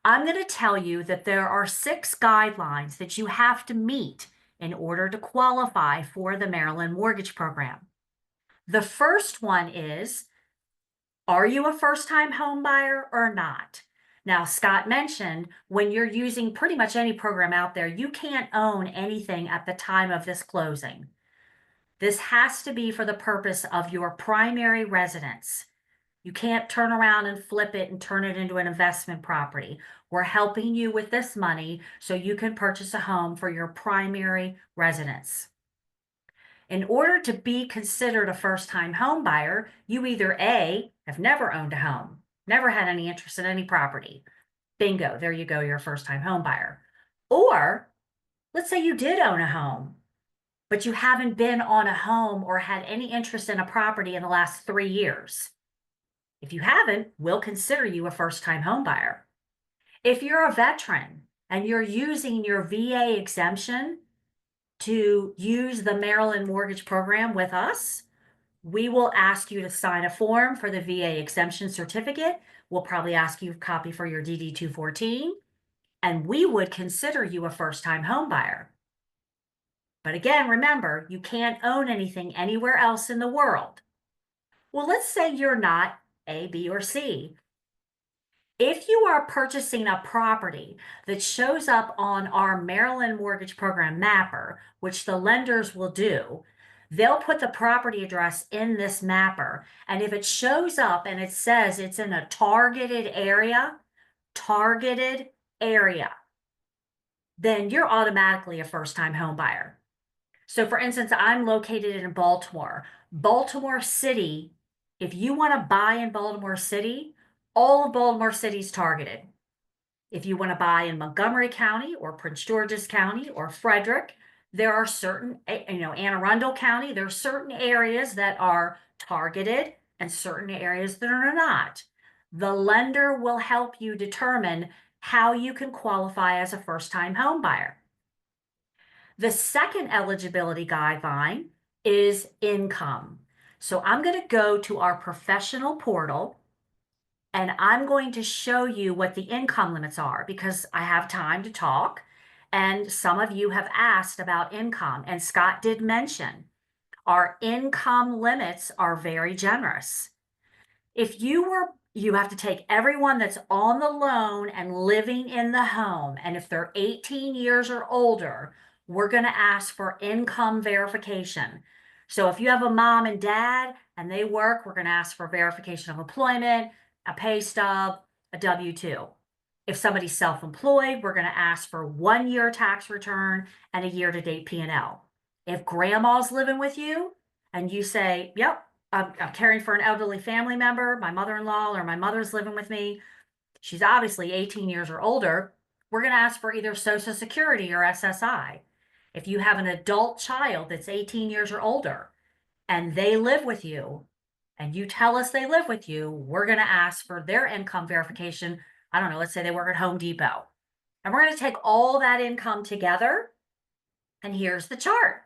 I'm going to tell you that there are 6 guidelines that you have to meet in order to qualify for the Maryland Mortgage Program. The first one is, are you a first-time home buyer or not? Now, Scott mentioned when you're using pretty much any program out there, you can't own anything at the time of this closing. This has to be for the purpose of your primary residence. You can't turn around and flip it and turn it into an investment property. We're helping you with this money so you can purchase a home for your primary residence. In order to be considered a first-time home buyer, you either A, have never owned a home, never had any interest in any property. Bingo, there you go, you're a first-time home buyer. Or let's say you did own a home, but you haven't been on a home or had any interest in a property in the last 3 years. If you haven't, we'll consider you a first-time home buyer. If you're a veteran and you're using your VA exemption to use the Maryland mortgage program with us, we will ask you to sign a form for the VA exemption certificate. We'll probably ask you a copy for your DD 214, and we would consider you a first-time home buyer. But again, remember, you can't own anything anywhere else in the world. Well, let's say you're not A, B, or C. If you are purchasing a property that shows up on our Maryland Mortgage Program mapper, which the lenders will do, they'll put the property address in this mapper. And if it shows up and it says it's in a targeted area, then you're automatically a first-time home buyer. So for instance, I'm located in Baltimore. Baltimore City, if you want to buy in Baltimore City, all of Baltimore City is targeted. If you want to buy in Montgomery County or Prince George's County or Frederick, there are certain, Anne Arundel County, there are certain areas that are targeted and certain areas that are not. The lender will help you determine how you can qualify as a first-time home buyer. The second eligibility guideline is income. So I'm going to go to our professional portal and I'm going to show you what the income limits are because I have time to talk. And some of you have asked about income, and Scott did mention our income limits are very generous. If you have to take everyone that's on the loan and living in the home, and if they're 18 years or older, we're going to ask for income verification. So if you have a mom and dad and they work, we're going to ask for verification of employment, a pay stub, a W-2. If somebody's self-employed, we're going to ask for 1 year tax return and a year-to-date P&L. If grandma's living with you and you say, yep, I'm caring for an elderly family member, my mother-in-law or my mother's living with me, she's obviously 18 years or older, we're going to ask for either Social Security or SSI. If you have an adult child that's 18 years or older and they live with you and you tell us they live with you, we're going to ask for their income verification. I don't know, let's say they work at Home Depot. And we're going to take all that income together. And here's the chart.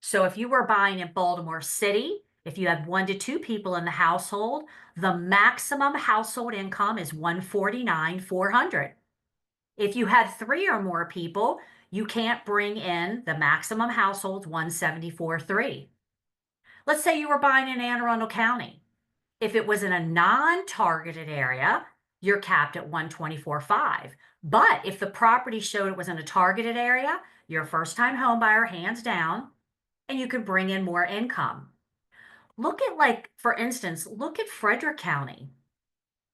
So if you were buying in Baltimore City, if you had 1 to 2 people in the household, the maximum household income is $149,400. If you had 3 or more people, you can't bring in the maximum household's $174,300. Let's say you were buying in Anne Arundel County. If it was in a non-targeted area, you're capped at $124,500. But if the property showed it was in a targeted area, you're a first-time home buyer, hands down, and you could bring in more income. Look at, for instance, look at Frederick County.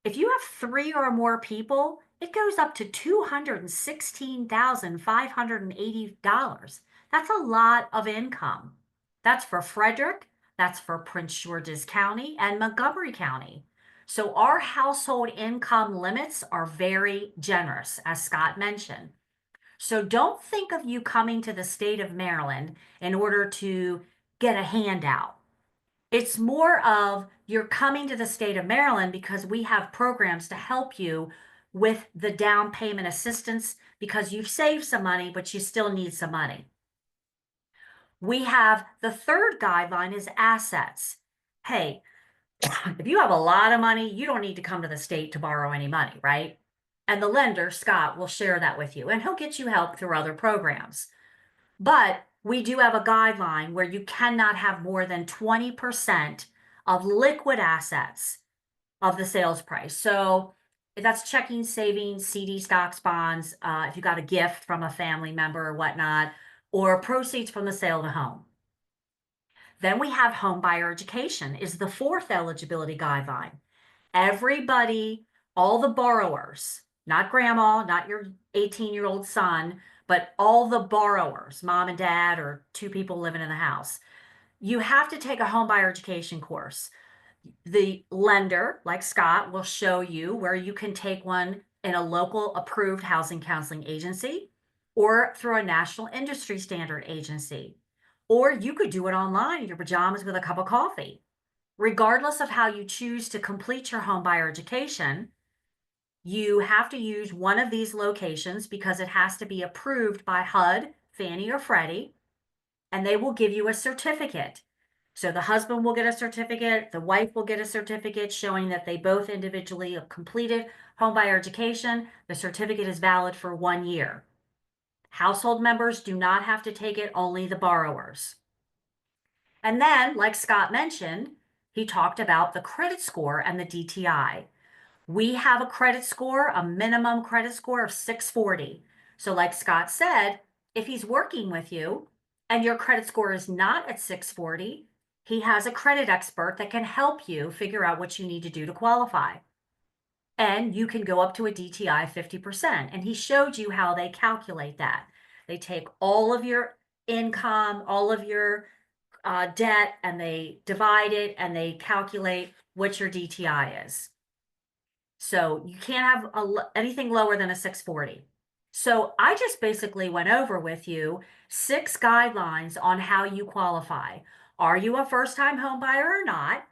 If you have 3 or more people, it goes up to $216,580. That's a lot of income. That's for Frederick, that's for Prince George's County and Montgomery County. So our household income limits are very generous, as Scott mentioned. So don't think of you coming to the state of Maryland in order to get a handout. It's more of you're coming to the state of Maryland because we have programs to help you with the down payment assistance because you've saved some money, but you still need some money. We have the third guideline is assets. Hey, if you have a lot of money, you don't need to come to the state to borrow any money, right? And the lender, Scott, will share that with you and he'll get you help through other programs. But we do have a guideline where you cannot have more than 20% of liquid assets of the sales price. So that's checking, savings, CD, stocks, bonds, if you got a gift from a family member or whatnot, or proceeds from the sale of a home. Then we have home buyer education is the fourth eligibility guideline. Everybody, all the borrowers, not grandma, not your 18-year-old son, but all the borrowers, mom and dad, or 2 people living in the house, you have to take a home buyer education course. The lender, like Scott, will show you where you can take one in a local approved housing counseling agency or through a national industry standard agency. Or you could do it online in your pajamas with a cup of coffee. Regardless of how you choose to complete your home buyer education, You have to use one of these locations because it has to be approved by HUD, Fannie or Freddie, and they will give you a certificate. So the husband will get a certificate, the wife will get a certificate showing that they both individually have completed homebuyer education. The certificate is valid for 1 year. Household members do not have to take it, only the borrowers. And then, like Scott mentioned, he talked about the credit score and the DTI. We have a credit score, a minimum credit score of 640. So, like Scott said, if he's working with you and your credit score is not at 640, he has a credit expert that can help you figure out what you need to do to qualify. And you can go up to a DTI 50%. And he showed you how they calculate that. They take all of your income, all of your debt, and they divide it and they calculate what your DTI is. So you can't have anything lower than a 640. So I just basically went over with you 6 guidelines on how you qualify. Are you a first-time home buyer or not?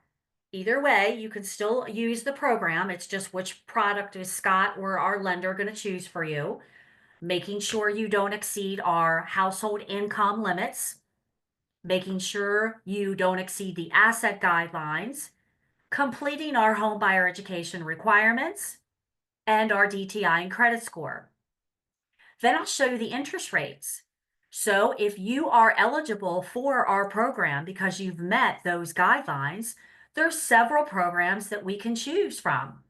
Either way, you can still use the program. It's just which product is Scott or our lender going to choose for you. Making sure you don't exceed our household income limits. Making sure you don't exceed the asset guidelines. Completing our home buyer education requirements and our DTI and credit score. Then I'll show you the interest rates. So if you are eligible for our program because you've met those guidelines, there's several programs that we can choose from.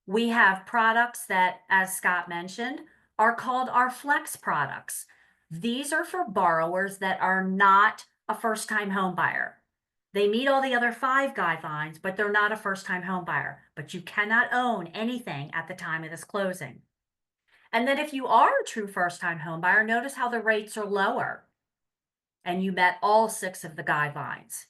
We have products that, as Scott mentioned, are called our flex products. These are for borrowers that are not a first-time home buyer. They meet all the other 5 guidelines, but they're not a first-time home buyer. But you cannot own anything at the time of this closing. And then if you are a true first-time home buyer, notice how the rates are lower and you met all 6 of the guidelines.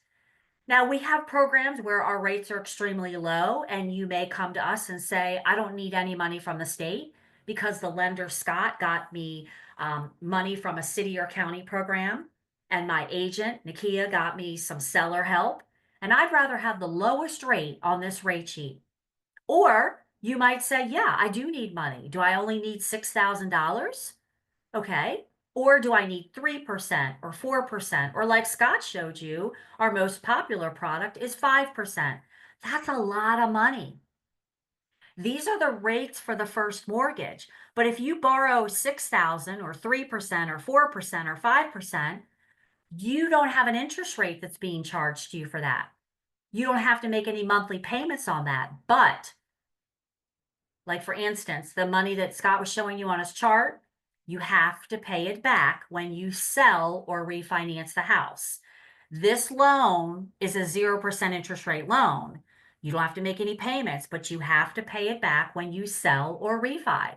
Now, we have programs where our rates are extremely low, and you may come to us and say, I don't need any money from the state because the lender, Scott, got me money from a city or county program, and my agent, Nakia, got me some seller help, and I'd rather have the lowest rate on this rate sheet. Or you might say, yeah, I do need money. Do I only need $6,000? Okay. Or do I need 3% or 4%? Or like Scott showed you, our most popular product is 5%. That's a lot of money. These are the rates for the first mortgage. But if you borrow 6,000 or 3% or 4% or 5%, you don't have an interest rate that's being charged to you for that. You don't have to make any monthly payments on that. But like for instance, the money that Scott was showing you on his chart, you have to pay it back when you sell or refinance the house. This loan is a 0% interest rate loan. You don't have to make any payments, but you have to pay it back when you sell or refi.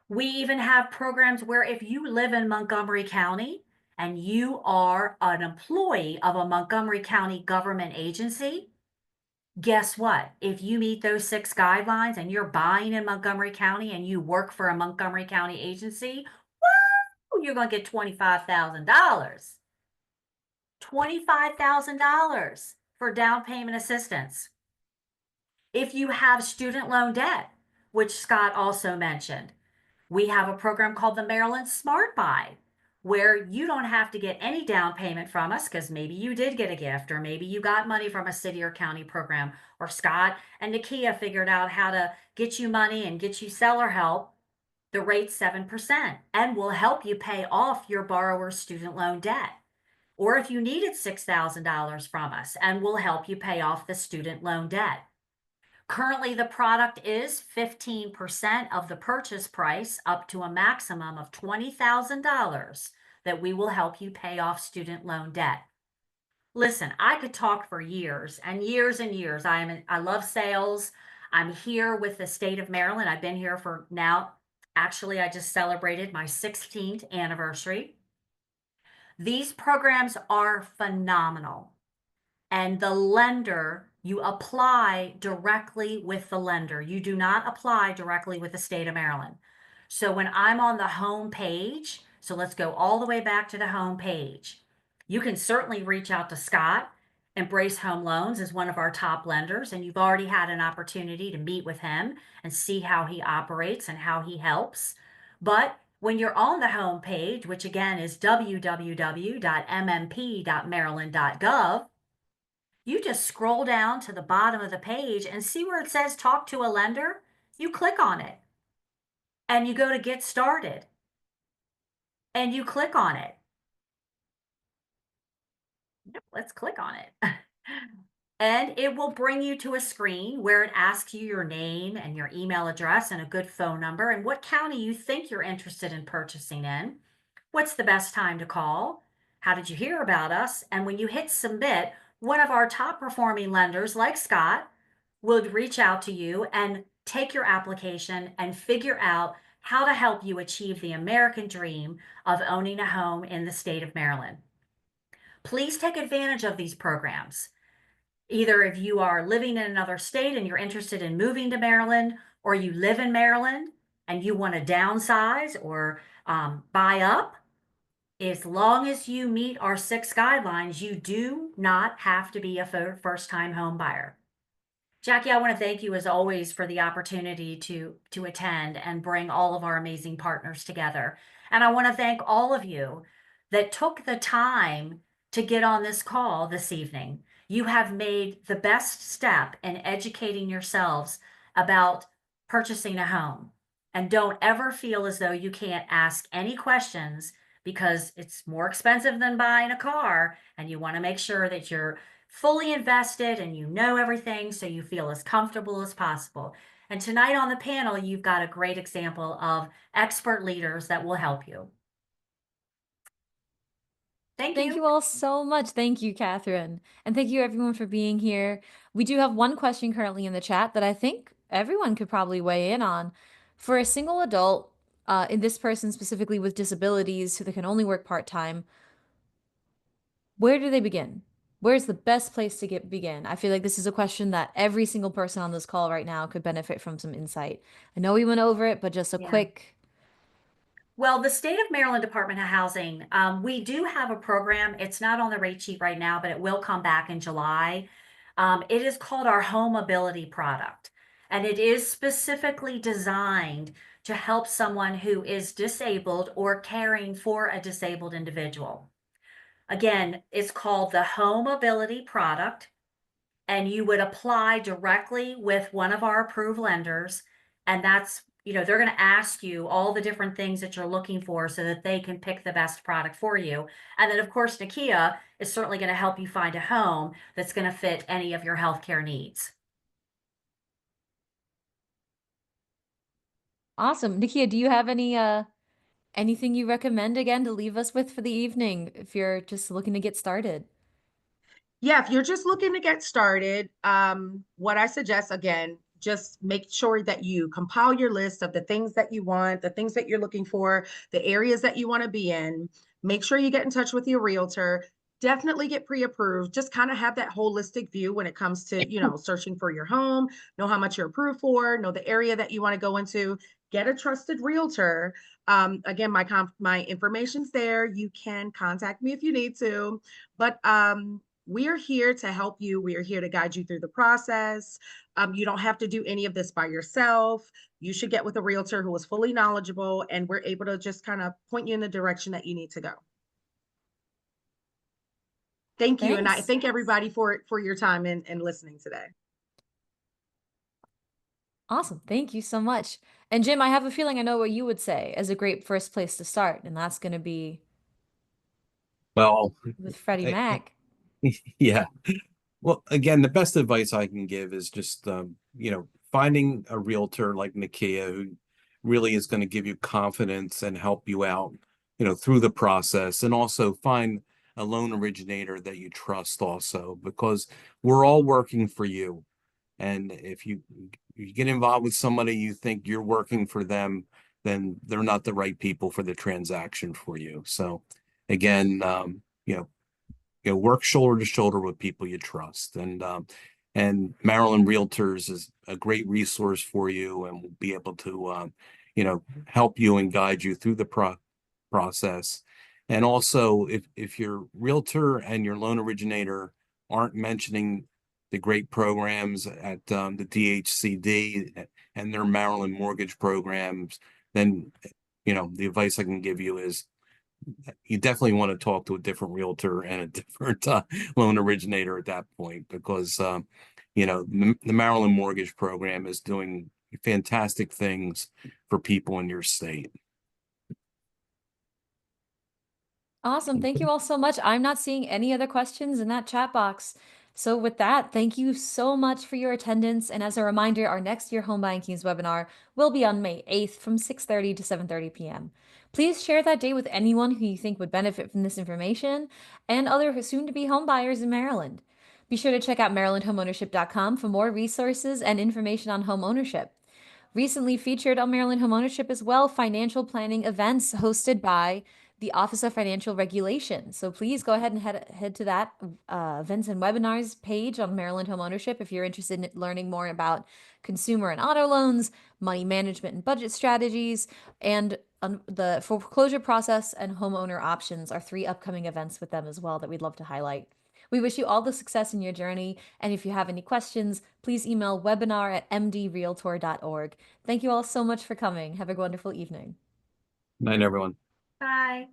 We even have programs where if you live in Montgomery County and you are an employee of a Montgomery County government agency, guess what? If you meet those 6 guidelines and you're buying in Montgomery County and you work for a Montgomery County agency, woo, you're going to get $25,000. $25,000 for down payment assistance. If you have student loan debt, which Scott also mentioned, we have a program called the Maryland Smart Buy, where you don't have to get any down payment from us because maybe you did get a gift or maybe you got money from a city or county program, or Scott and Nakia figured out how to get you money and get you seller help. The rate's 7% and will help you pay off your borrower's student loan debt. Or if you needed $6,000 from us, and we'll help you pay off the student loan debt. Currently, the product is 15% of the purchase price up to a maximum of $20,000 that we will help you pay off student loan debt. Listen, I could talk for years and years and years. I love sales. I'm here with the state of Maryland. I've been here for now. Actually, I just celebrated my 16th anniversary. These programs are phenomenal. And the lender, you apply directly with the lender. You do not apply directly with the state of Maryland. So when I'm on the home page, so let's go all the way back to the home page. You can certainly reach out to Scott Embrace Home Loans is one of our top lenders, and you've already had an opportunity to meet with him and see how he operates and how he helps. But when you're on the home page, which again is www.mmp.maryland.gov, you just scroll down to the bottom of the page and see where it says talk to a lender. You click on it and you go to get started and you click on it. Let's click on it. And it will bring you to a screen where it asks you your name and your email address and a good phone number and what county you think you're interested in purchasing in. What's the best time to call? How did you hear about us? And when you hit submit, one of our top performing lenders, like Scott, will reach out to you and take your application and figure out how to help you achieve the American dream of owning a home in the state of Maryland. Please take advantage of these programs. Either if you are living in another state and you're interested in moving to Maryland, or you live in Maryland and you want to downsize or buy up, as long as you meet our 6 guidelines, you do not have to be a first-time home buyer. Jackie, I want to thank you as always for the opportunity to attend and bring all of our amazing partners together. And I want to thank all of you that took the time to get on this call this evening. You have made the best step in educating yourselves about purchasing a home. And don't ever feel as though you can't ask any questions because it's more expensive than buying a car. And you want to make sure that you're fully invested and you know everything so you feel as comfortable as possible. And tonight on the panel, you've got a great example of expert leaders that will help you. Thank Thank you. you all so much. Thank you, Catherine. And thank you everyone for being here. We do have one question currently in the chat that I think everyone could probably weigh in on. For a single adult, in this person specifically with disabilities who they can only work part-time, where do they begin? Where's the best place to begin? I feel like this is a question that every single person on this call right now could benefit from some insight. I know we went over it, but just a Yeah. quick. Well, the State of Maryland Department of Housing, we do have a program. It's not on the rate sheet right now, but it will come back in July. It is called our Home Mobility product, and it is specifically designed to help someone who is disabled or caring for a disabled individual. Again, it's called the Home Mobility product, and you would apply directly with one of our approved lenders. And that's, they're going to ask you all the different things that you're looking for so that they can pick the best product for you. And then, of course, Nakia is certainly going to help you find a home that's going to fit any of your healthcare needs. Awesome. Nikia, do you have anything you recommend again to leave us with for the evening if you're just looking to get started? Yeah, if you're just looking to get started, what I suggest again, just make sure that you compile your list of the things that you want, the things that you're looking for, the areas that you want to be in. Make sure you get in touch with your realtor. Definitely get pre-approved. Just kind of have that holistic view when it comes to, searching for your home, know how much you're approved for, know the area that you want to go into. Get a trusted realtor. Again, my information's there. You can contact me if you need to. But we are here to help you. We are here to guide you through the process. You don't have to do any of this by yourself. You should get with a realtor who is fully knowledgeable, and we're able to just kind of point you in the direction that you need to go. Thank you. And I Thanks. thank everybody for your time and listening today. Awesome. Thank you so much. And Jim, I have a feeling I know what you would say as a great first place to start, and that's going to be Well, with Freddie I- Mac. yeah. Well, again, the best advice I can give is just, finding a realtor like Nakia who really is going to give you confidence and help you out, through the process, and also find a loan originator that you trust also, because we're all working for you. And if you get involved with somebody you think you're working for them, then they're not the right people for the transaction for you. So again, work shoulder to shoulder with people you trust. And Maryland Realtors is a great resource for you and will be able to, help you and guide you through the process. And also, if your realtor and your loan originator aren't mentioning the great programs at the DHCD and their Maryland mortgage programs, then the advice I can give you is you definitely want to talk to a different realtor and a different loan originator at that point, because the Maryland mortgage program is doing fantastic things for people in your state. Awesome. Thank you all so much. I'm not seeing any other questions in that chat box. So with that, thank you so much for your attendance. And as a reminder, our next year Home Buying Keys webinar will be on May 8th from 6:30 to 7:30 p.m. Please share that date with anyone who you think would benefit from this information and other soon-to-be home buyers in Maryland. Be sure to check out marylandhomeownership.com for more resources and information on home ownership. Recently featured on Maryland Homeownership as well, financial planning events hosted by the Office of Financial Regulation. So please go ahead and head to that events and webinars page on Maryland Homeownership if you're interested in learning more about consumer and auto loans, money management and budget strategies, and the foreclosure process and homeowner options are 3 upcoming events with them as well that we'd love to highlight. We wish you all the success in your journey, and if you have any questions, please email webinar@mdrealtor.org. Thank you all so much for coming. Have a wonderful evening. Night, everyone. Bye.